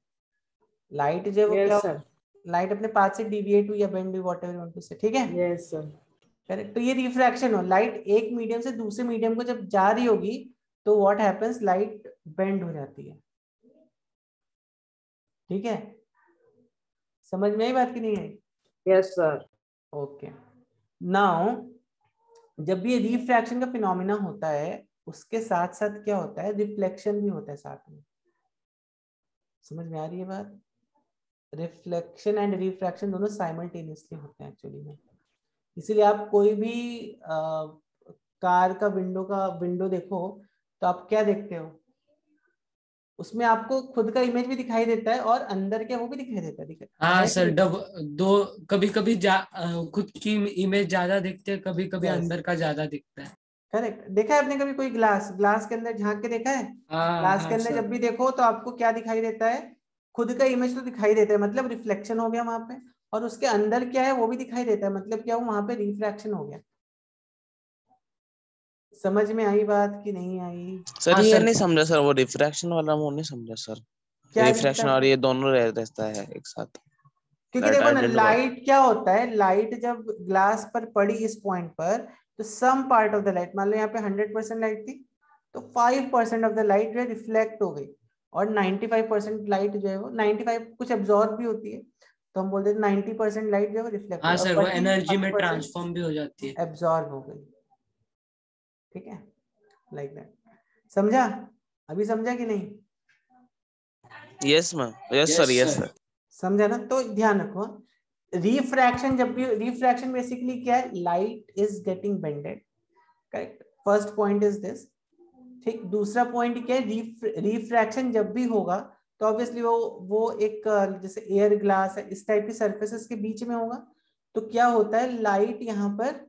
लाइट जो वो यस क्या, सर। लाइट अपने पाथ से डिविएट हुई या बेंड हुई, व्हाटएवर यू वांट टू से, ठीक है। Yes sir. करेक्ट। तो ये रिफ्रैक्शन हो, लाइट एक मीडियम से दूसरे मीडियम को जब जा रही होगी तो व्हाट हैपेंस, लाइट बेंड हो जाती है, ठीक है। समझ में आई बात की नहीं आई? Yes sir. ओके, नाउ जब भी ये रिफ्रैक्शन का फिनोमिना होता है उसके साथ साथ क्या होता है, रिफ्लेक्शन भी होता है साथ में। समझ में आ रही है बात? रिफ्लेक्शन एंड रिफ्रैक्शन दोनों साइमल्टेनियसली होते हैं एक्चुअली में। इसीलिए आप कोई भी कार का विंडो देखो तो आप क्या देखते हो, उसमें आपको खुद का इमेज भी दिखाई देता है और अंदर क्या वो भी दिखाई देता है, हाँ है सर, कि दो कभी कभी खुद की इमेज ज्यादा दिखते है, कभी कभी Yes. अंदर का ज्यादा दिखता है। करेक्ट। देखा है आपने कभी कोई ग्लास के अंदर झांक के देखा है? हाँ ग्लास के हाँ अंदर सर। जब भी देखो तो आपको क्या दिखाई देता है, खुद का इमेज तो दिखाई देता है, मतलब रिफ्लेक्शन हो गया वहां पे। और उसके अंदर क्या है वो भी दिखाई देता है, मतलब क्या वहां पे रिफ्रैक्शन हो गया। समझ में आई बात कि नहीं आई? सर हाँ ये सर। नहीं समझा सर, वो रिफ्रैक्शन वाला वो नहीं समझा सर। क्या रिफ्रैक्शन और ये दोनों रहता है एक साथ। क्योंकि That देखो I ना, didn't got. लाइट क्या होता है, लाइट जब ग्लास पर पड़ी इस पॉइंट पर, तो some part of the light, मान लो यहाँ पे 100% लाइट थी, तो 5% ऑफ द लाइट जो है रिफ्लेक्ट हो गई, और 95% लाइट जो है वो 95 कुछ एब्जॉर्ब भी होती है, तो हम बोलते हैं 90% लाइट जो है वो रिफ्लेक्ट हाँ हो सर, गई, वो और एनर्जी में 5% ट्रांसफॉर्म भी हो जाती है। एब्जॉर्ब हो गई। ठीक है, लाइक दैट। समझा? अभी समझा कि नहीं? Yes ma'am, yes sir, yes sir. समझा ना? तो ध्यान रखो, रिफ्रैक्शन जब भी, रिफ्रैक्शन बेसिकली क्या है, light is getting bended, correct, first point is this. ठीक, दूसरा पॉइंट क्या है, रिफ्रैक्शन जब भी होगा तो ऑब्वियसली वो एक जैसे एयर ग्लास है, इस टाइप की सरफेसेस के बीच में होगा, तो क्या होता है, लाइट यहाँ पर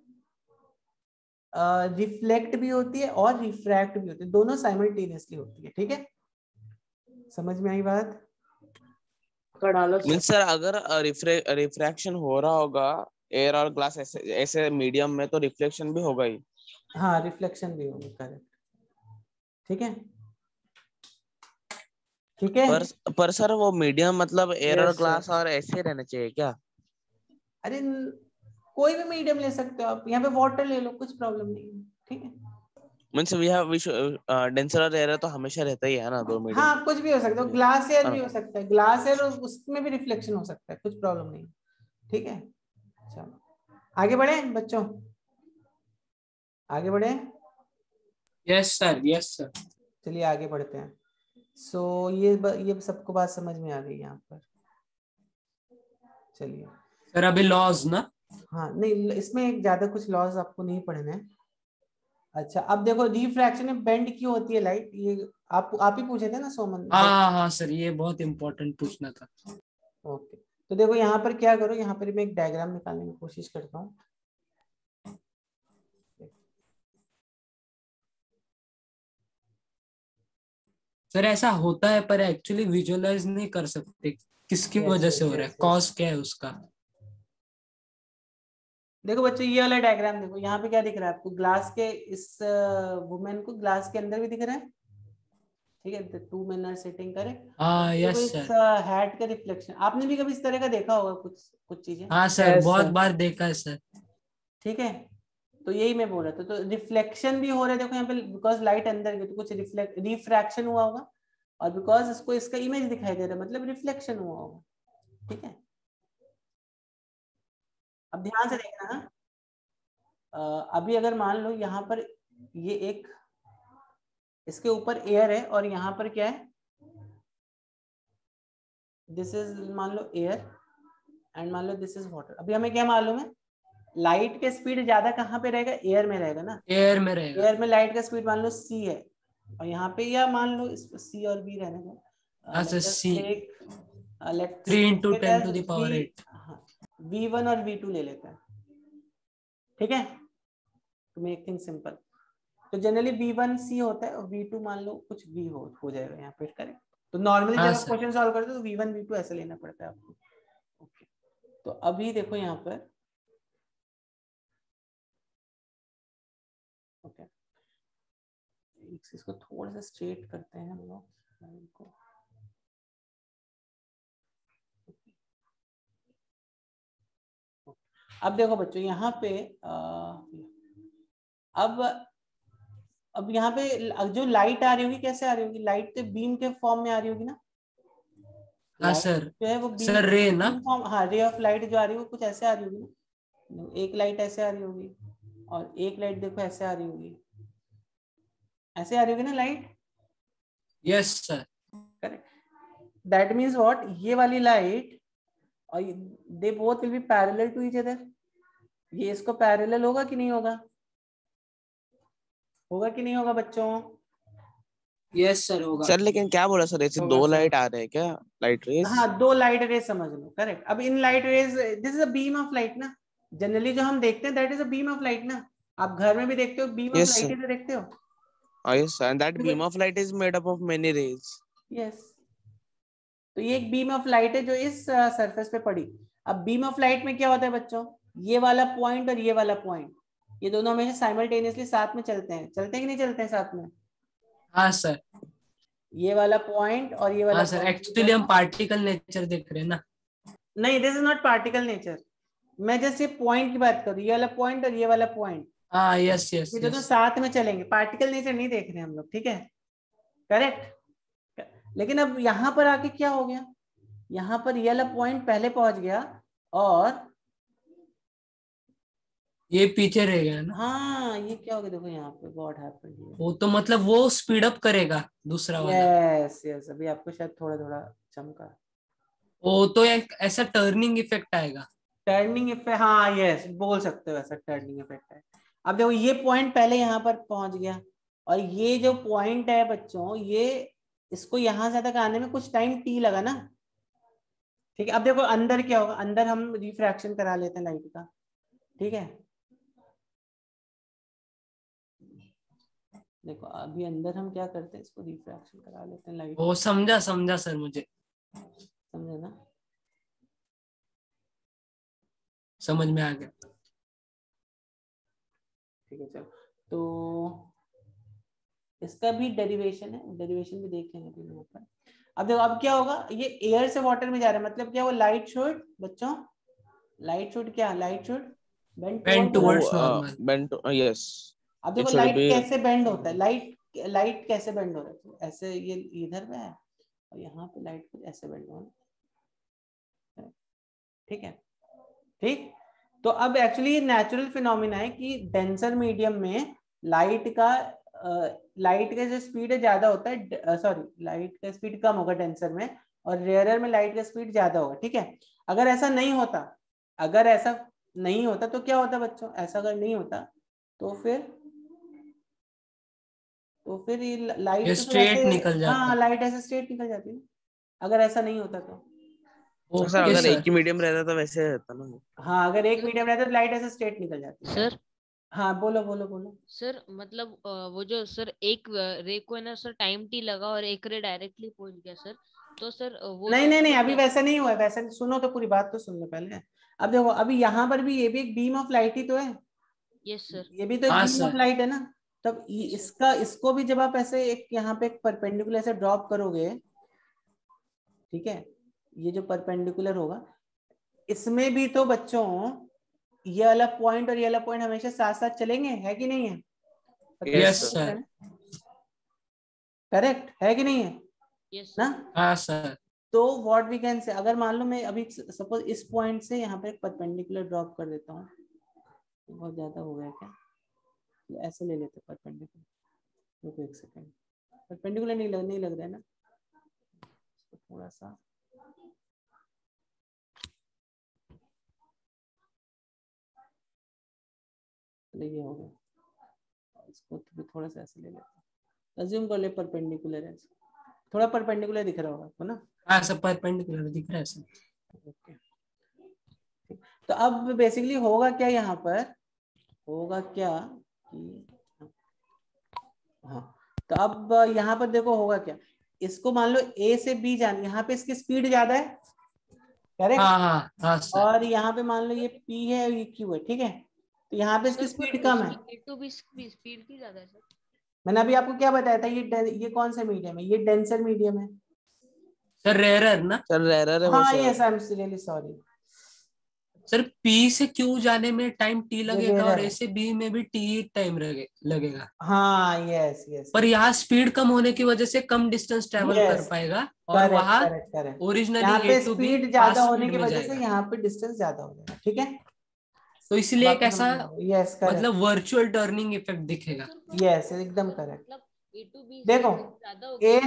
रिफ्लेक्ट भी होती है और रिफ्रैक्ट भी होती है, दोनों साइमल्टेनियसली होती है। ठीक है, समझ में आई बात? मीन सर अगर रिफ्रैक्शन हो रहा होगा एयर और ग्लास ऐसे ऐसे मीडियम में, तो रिफ्लेक्शन भी होगा ही। हाँ, रिफ्लेक्शन भी होगा, करेक्ट। ठीक है, ठीक है। पर सर वो मीडियम मतलब एयर और Yes, ग्लास sir. और ऐसे रहना चाहिए क्या? अरे कोई भी मीडियम ले सकते हो आप, यहाँ पे वाटर ले लो, कुछ प्रॉब्लम नहीं है। ठीक है, मीन्स वी हैव डेंसर और एयर तो हमेशा रहता ही है ना, दो मीडियम। हाँ कुछ भी हो सकता है, ग्लास एयर भी हो सकता है, ग्लास एयर और उसमें भी रिफ्लेक्शन हो सकता है, कुछ प्रॉब्लम नहीं। ठीक है, चलो आगे बढ़े बच्चों, आगे बढ़े। Yes sir, yes sir. चलिए आगे बढ़ते हैं। सो ये सबको बात समझ में आ गई यहाँ पर। चलिए सर अभी लॉज ना? हाँ, नहीं इसमें एक ज्यादा कुछ लॉज आपको नहीं पढ़ना है। अच्छा, अब देखो रिफ्रैक्शन में बेंड क्यों होती है लाइट, ये आप ही पूछे थे ना सोमन? हाँ हाँ सर, ये बहुत इम्पोर्टेंट पूछना था। ओके, तो देखो यहाँ पर क्या करो, यहाँ पर मैं एक डायग्राम निकालने की कोशिश करता हूँ। सर ऐसा होता है पर एक्चुअली विजुअलाइज नहीं कर सकते, किसकी वजह से हो रहा है, कॉज क्या है उसका? देखो बच्चों, ये वाला डायग्राम देखो, यहाँ पे क्या दिख रहा है आपको, ग्लास के इस वुमेन को ग्लास के अंदर भी दिख रहा है। ठीक है, two men are sitting, correct. हाँ देखो यस इस सर। हैट का रिफ्लेक्शन, आपने भी कभी इस तरह का देखा होगा, कुछ कुछ चीजें। हाँ सर, Yes, बहुत sir. बार देखा है सर। ठीक है, तो यही मैं बोल रहा था, तो रिफ्लेक्शन भी हो रहा है, देखो यहाँ पे, बिकॉज लाइट अंदर गई तो कुछ रिफ्रैक्शन हुआ होगा, और बिकॉज इसको इसका इमेज दिखाई दे रहा है, मतलब रिफ्लेक्शन हुआ होगा। ठीक है, अब ध्यान से देखना है। अभी अगर मान लो यहाँ पर ये एक, इसके ऊपर एयर है और यहाँ पर क्या है, दिस इज मान लो एयर, एंड मान लो दिस इज वाटर। अभी हमें क्या मालूम है, लाइट का स्पीड ज्यादा कहाँ पे रहेगा, एयर में रहेगा ना। एयर में रहेगा। एयर में लाइट का स्पीड मान लो c है, और यहाँ पे, या मान लो इसको c और b रहने दो, हाँ sir, see. Let's 3 take into it 10 as to the power 8। v1 और v2 ले लेते हैं। ठीक है, तो मेक थिंग सिंपल, तो जनरली v1 c होता है, और v2 मान लो कुछ v हो जाएगा यहाँ पे, करेक्ट। तो नॉर्मली हाँ जब आप सर। क्वेश्चन सॉल्व करते हो तो v1 v2 ऐसे लेना पड़ता है आपको। ओके, तो अभी देखो यहाँ पर, ओके इसको थोड़ा सा स्ट्रेट करते हैं हम लोग लाइन को। अब देखो बच्चों यहाँ पे अब यहाँ पे जो लाइट आ रही होगी, कैसे आ रही होगी, लाइट तो बीम के फॉर्म में आ रही होगी ना। हाँ लाइट सर। जो है वो बीम सर रे ना? फॉर्म, हाँ रे ऑफ लाइट जो आ रही है वो कुछ ऐसे आ रही होगी ना, एक लाइट ऐसे आ रही होगी, और एक लाइट देखो ऐसे आ रही होगी, ऐसे आ रही होगी ना light. Yes sir. Correct, that means what, ये वाली लाइट और they both will be parallel to each other, ये इसको पैरेलल होगा कि नहीं होगा, होगा कि नहीं होगा बच्चों? यस सर, होगा। सर लेकिन क्या बोला सर, ऐसे दो लाइट आ रहे हैं क्या, लाइट रेज? हाँ, दो लाइट रेज समझ लो, करेक्ट। अब in light rays, this is a beam of light ना, जनरली जो हम देखते हैं that is a beam of light ना, आप घर में भी देखते हो बीम ऑफ लाइट ही तो देखते हो। yes sir, and that beam of light is made up of many rays. Yes, तो ये एक बीम ऑफ लाइट है जो इस सरफेस पे पड़ी। अब बीम ऑफ लाइट में क्या होता है बच्चों, ये वाला पॉइंट और ये वाला पॉइंट, ये दोनों हमेशा साइमल्टेनियसली साथ में चलते हैं कि नहीं चलते हैं साथ में? हाँ सर, ये वाला पॉइंट और ये वाला हाँ सर, एक्चुअली हम पार्टिकल नेचर देख रहे हैं ना। नहीं, this is not particle nature, मैं जस्ट ये पॉइंट की बात कर रही हूँ, ये वाला पॉइंट और ये वाला पॉइंट, हाँ यस यस ये दोनों साथ में चलेंगे, पार्टिकल नेचर नहीं देख रहे हम लोग, ठीक है, करेक्ट। लेकिन अब यहाँ पर आके क्या हो गया, यहाँ पर ये वाला पॉइंट पहले पहुंच गया और ये पीछे रह गया ना। हाँ ये क्या हो गया, देखो यहाँ पे व्हाट हैपेंड हियर, वो तो मतलब वो स्पीड अप करेगा दूसरा वाला। यस यस, अभी आपको शायद थोड़ा थोड़ा चमका, वो तो एक ऐसा टर्निंग इफेक्ट आएगा। टर्निंग इफेक्ट, हाँ यस बोल सकते हो ऐसा टर्निंग इफेक्ट है। अब देखो ये पॉइंट पहले यहाँ पर पहुंच गया और ये जो पॉइंट है बच्चों, ये इसको यहाँ से तक आने में कुछ टाइम टी लगा ना, ठीक है। अब देखो अंदर क्या होगा, अंदर हम रिफ्रैक्शन करा लेते हैं लाइट का, ठीक है। देखो अभी अंदर हम क्या करते हैं, इसको रिफ्रैक्शन करा लेते हैं लाइट। वो समझा सर, मुझे समझे ना, समझ में आ गया। ठीक है चलो, तो इसका भी डेरिवेशन है, डेरिवेशन भी देख लेंगे अभी यहाँ पर। अब देखो अब क्या होगा, ये एयर से वाटर में जा रहा है, मतलब क्या, वो लाइट शुड बच्चों, लाइट शुड क्या, light should bend towards normal, bend, yes. अब देखो लाइट कैसे बेंड होता है, लाइट कैसे बेंड हो रहा है, तो ऐसे ये इधर में है और यहाँ पे लाइट कुछ ऐसे बेंड हो रहा है, ठीक है, ठीक। तो अब एक्चुअली नेचुरल फिनोमिना है कि डेंसर मीडियम में लाइट का जो स्पीड है ज्यादा होता है, सॉरी लाइट का स्पीड कम होगा डेंसर में और रेयरर में लाइट का स्पीड ज्यादा होगा, ठीक है। अगर ऐसा नहीं होता तो क्या होता बच्चों, ऐसा अगर नहीं होता तो फिर ये लाइट ये तो स्ट्रेट निकल जाता। हाँ लाइट ऐसे स्ट्रेट निकल जाती है अगर ऐसा नहीं होता तो। सर अगर एक ही मीडियम रहता तो वैसे रहता ना। हाँ अगर एक मीडियम रहता तो लाइट ऐसे स्ट्रेट निकल जाती है। सर हाँ बोलो सर, मतलब वो जो सर एक रे को है ना सर टाइम टी लगा और एक रे डायरेक्टली पहुंच गया सर, तो सर वो नहीं अभी वैसा नहीं हुआ, वैसा सुनो तो पूरी बात तो सुन लो पहले। अब देखो अभी यहाँ पर भी ये भी एक बीम ऑफ लाइट ही तो है। यस सर, ये भी तो एक बीम ऑफ लाइट है ना, तब इसको भी जब आप ऐसे एक यहाँ पे एक परपेंडिकुलर से ड्रॉप करोगे, ठीक है, ये जो परपेंडिकुलर होगा इसमें भी तो बच्चों ये वाला पॉइंट और ये वाला पॉइंट हमेशा साथ साथ चलेंगे, है कि नहीं है? यस सर, करेक्ट है कि नहीं है? यस ना, हाँ सर। तो व्हाट वी कैन से, अगर मान लो मैं अभी सपोज इस पॉइंट से यहाँ पे एक परपेंडिकुलर ड्रॉप कर देता हूँ, बहुत ज्यादा हो गया क्या, तो ऐसे ले लेते परपेंडिकुलर, रुको एक सेकंड, परपेंडिकुलर नहीं लग रहा है ना, थोड़ा सा ये हो गया, इसको थोड़ा सा ऐसे ले लेते हैं, अज्यूम कर ले परपेंडिकुलर है, थोड़ा परपेंडिकुलर दिख रहा होगा आपको ना? हाँ सब परपेंडिकुलर दिख रहा है सर। ओके, तो अब बेसिकली होगा क्या, यहाँ पर होगा क्या कि हाँ, तो अब यहाँ पर देखो होगा क्या, इसको मान लो ए से बी जाना, यहाँ पे इसकी स्पीड ज्यादा है, करेक्ट? हाँ सर। और यहाँ पे मान लो ये पी है और ये क्यू है, ठीक है, तो यहाँ पे इसकी स्पीड कम है, स्पीड की ज्यादा है सर। मैंने अभी आपको क्या बताया था, ये कौन सा मीडियम है, ये डेंसर मीडियम है सर, रेयरर ना सर, रेयरर है वो हाँ, sir. Yes I am really sorry sir, P से क्यू जाने में टाइम टी लगेगा और है। ए से बी में भी टी टाइम लगेगा। हाँ यस पर यहाँ स्पीड कम होने की वजह से कम डिस्टेंस ट्रेवल कर पाएगा और वहाँ ओरिजिनली यहाँ पे ए टू बी स्पीड ज्यादा होने स्पीड की में वजह से जाएगा, यहाँ पे डिस्टेंस ज्यादा हो जाएगा, ठीक है। तो इसलिए एक ऐसा यस मतलब वर्चुअल टर्निंग इफेक्ट दिखेगा। यस एकदम करेक्ट। ए टू बी देखो ए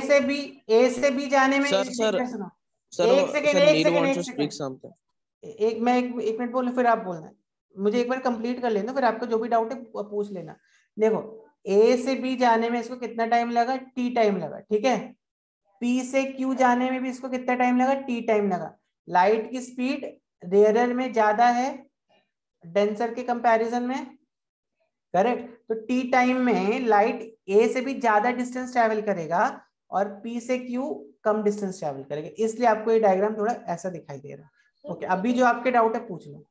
से बी जाने में सर एक सेकंड समथिंग। मैं एक मिनट बोलूं फिर आप बोलना, मुझे एक बार कंप्लीट कर लेना, फिर आपको जो भी डाउट है पूछ लेना। देखो ए से बी जाने में इसको कितना टाइम लगा, टी टाइम लगा, ठीक है। पी से क्यू जाने में भी इसको कितना टाइम लगा, टी टाइम लगा। लाइट की स्पीड रेयरर में ज्यादा है डेंसर के कंपैरिजन में, करेक्ट। तो टी टाइम में लाइट ए से भी ज्यादा डिस्टेंस ट्रैवल करेगा और पी से क्यू कम डिस्टेंस ट्रैवल करेगा, इसलिए आपको ये डायग्राम थोड़ा ऐसा दिखाई दे रहा है। ओके, अभी जो आपके डाउट है पूछ लो।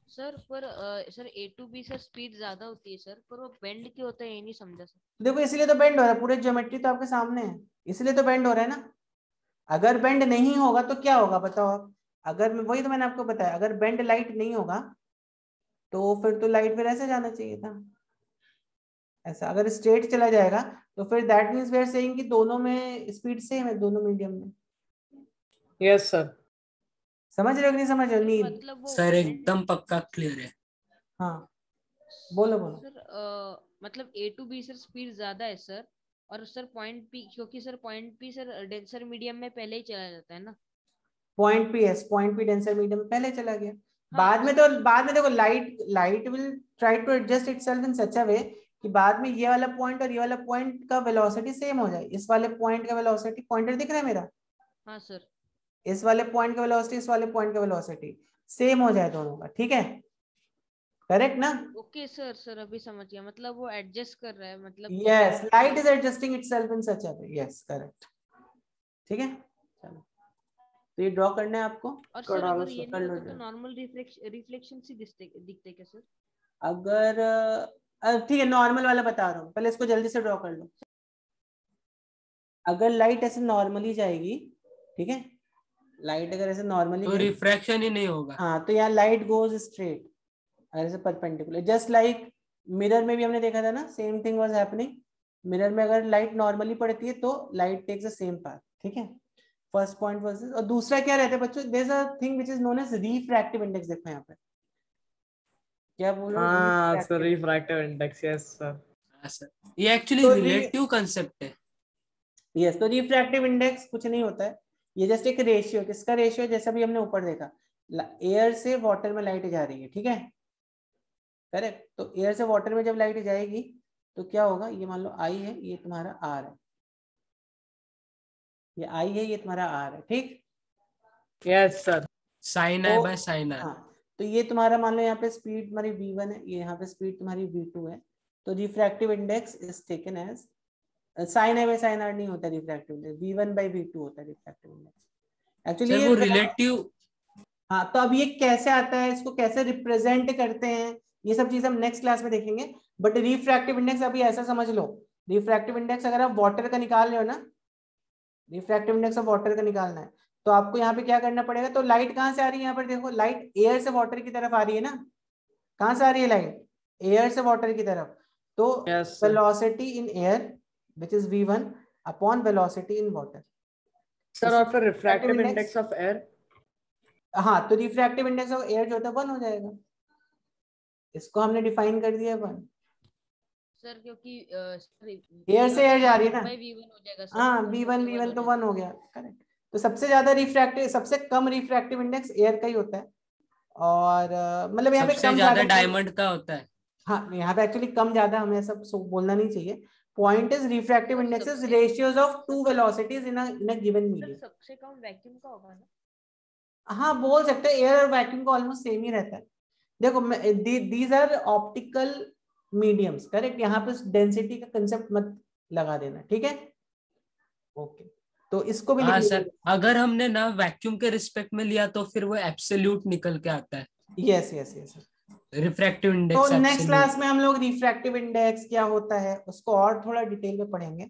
सर पर सर ए टू बी से स्पीड ज्यादा होती है सर, पर वो बेंड क्यों होता है ये नहीं समझा सर। देखो इसलिए तो बेंड हो रहा है, पूरे ज्योमेट्री तो आपके सामने है, इसलिए तो बेंड हो रहा है ना। अगर बेंड नहीं होगा तो क्या होगा बताओ आप। अगर वही तो मैंने आपको बताया, अगर बेंड लाइट नहीं होगा तो फिर तो लाइट फिर ऐसे जाना चाहिए था, ऐसा। अगर स्ट्रेट चला जाएगा तो फिर that means we are saying कि दोनों में स्पीड सेम है, दोनों मीडियम में। Yes sir. समझ रहे हो कि नहीं समझ रहे हो? नील मतलब वो सर एकदम पक्का क्लियर है। हाँ बोलो बोलो। सर मतलब A to B sir speed ज्यादा है सर, और सर पॉइंट पी, क्योंकि sir point P sir denser medium में पहले ही चला जाता है ना। Point P, yes, point P denser medium में पहले चला गया। हाँ, बाद में देखो light will try to adjust itself in such a way कि बाद में ये वाला पॉइंट और ये वाला पॉइंट का वेलोसिटी सेम हो जाए। इस वाले पॉइंट का वेलोसिटी, पॉइंटर दिख रहा है मेरा? हाँ सर। इस वाले पॉइंट का वेलोसिटी, इस वाले पॉइंट का वेलोसिटी सेम हो जाए दोनों का, ठीक है? करेक्ट ना? ओके सर, सर अभी समझ गया, मतलब वो एडजस्ट कर रहा है, मतलब yes, light is adjusting itself in such a way, yes correct. ठीक है, चलो तो ये ड्रॉ करना है आपको। और सर अगर ये नहीं होता तो नॉर्मल रिफ्लेक्शन से दिखते क्या सर? अगर ठीक है, नॉर्मल वाला बता रहा हूँ, पहले इसको जल्दी से ड्रॉ कर लो। अगर लाइट ऐसे नॉर्मली जाएगी, ठीक है, लाइट अगर ऐसे नॉर्मली तो रिफ्रैक्शन ही नहीं होगा। हाँ, तो यहाँ लाइट गोज स्ट्रेट, ऐसे परपेंडिकुलर, जस्ट लाइक मिरर में भी हमने देखा था ना, same thing was happening. Mirror में अगर लाइट नॉर्मली पड़ती है तो light takes the same path, ठीक है? फर्स्ट पॉइंट वर्सेस, और दूसरा क्या रहता है बच्चों, there is a thing which is known as refractive index. देखो यहाँ पे क्या बोल रहा हूँ, हाँ sir, refractive index, yes sir. हाँ सर, ये एक्चुअली तो रिलेटिव कंसेप्ट है। यस, तो रिफ्रैक्टिव इंडेक्स कुछ नहीं होता है, ये जस्ट एक रेशियो। किसका रेशियो? जैसा भी हमने ऊपर देखा, एयर से वाटर में लाइट जा रही है, ठीक है, करेक्ट? तो एयर से वाटर में जब लाइट जाएगी तो क्या होगा, ये मान लो आई है, ये तुम्हारा आर है, ये आई है, ये तुम्हारा आर है, ठीक? Yes sir. Sine I by sine r. हाँ, तो ये तुम्हारा मान लो यहाँ पे स्पीड तुम्हारी v1 है, ये यहाँ पे स्पीड तुम्हारी v2 है, तो refractive index is taken as sine I by sine r नहीं होता refractive index, v1 by v2 होता है रिफ्रैक्टिव इंडेक्स एक्चुअली। सर वो रिलेटिव। हाँ, तो अब ये कैसे आता है, इसको कैसे रिप्रेजेंट करते हैं, ये सब चीज हम नेक्स्ट क्लास में देखेंगे। बट रिफ्रैक्टिव इंडेक्स अभी ऐसा समझ लो, रिफ्रैक्टिव इंडेक्स अगर आप वाटर का निकाल रहे हो ना, रिफ्रैक्टिव इंडेक्स ऑफ वाटर का निकालना है, तो आपको यहाँ पे क्या करना पड़ेगा। तो लाइट कहाँ से आ रही है, यहाँ पर देखो, लाइट एयर से वाटर की तरफ आ रही है ना। कहाँ से आ रही है लाइट? एयर से वाटर की तरफ। तो velocity in air which is v1 upon velocity in water. Sir और फिर रिफ्रैक्टिव इंडेक्स ऑफ एयर? हाँ, तो रिफ्रैक्टिव इंडेक्स ऑफ एयर जो होता है 1 हो जाएगा, इसको हमने डिफाइन कर दिया 1 सर, क्योंकि एयर से एयर जा रही है ना। v1 हो जाएगा सर। हाँ, v1 तो 1 हो गया, करेक्ट। तो सबसे ज्यादा रिफ्रैक्टिव, सबसे कम रिफ्रैक्टिव इंडेक्स एयर का ही होता है, और मतलब यहाँ पे सबसे कम ज्यादा डायमंड का होता है। हाँ, यहाँ पे एक्चुअली कम ज्यादा हमें सब बोलना नहीं चाहिए। Point is refractive index is ratios of two velocities in a given medium. सबसे कम वैक्यूम का होगा ना? हाँ, बोल सकते हैं, एयर और वैक्यूम का ऑलमोस्ट सेम ही रहता है। देखो, these are optical mediums, correct? यहाँ पे डेंसिटी का कंसेप्ट मत लगा देना, ठीक है? ओके, तो इसको भी हाँ सर, अगर हमने ना वैक्यूम के रिस्पेक्ट में लिया तो फिर वो एब्सोल्यूट निकल के आता है। Yes yes yes. Refractive index. तो नेक्स्ट क्लास में हम लोग रिफ्रैक्टिव इंडेक्स क्या होता है उसको और थोड़ा डिटेल में पढ़ेंगे,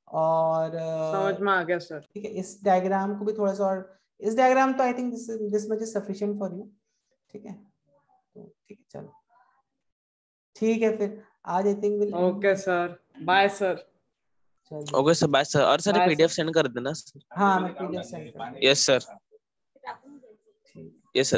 और समझ में आ गया सर। ठीक है, इस डायग्राम को भी थोड़ा सा, और इस डायग्राम तो I think this much is sufficient for you, ठीक है? तो ठीक है, चलो ठीक है, फिर आज I think will. Okay sir, bye sir. Okay sir, bye sir. और सर पीडीएफ सेंड कर देना। हाँ, मैं पीडीएफ सेंड कर दूंगा। Yes sir. Yes sir.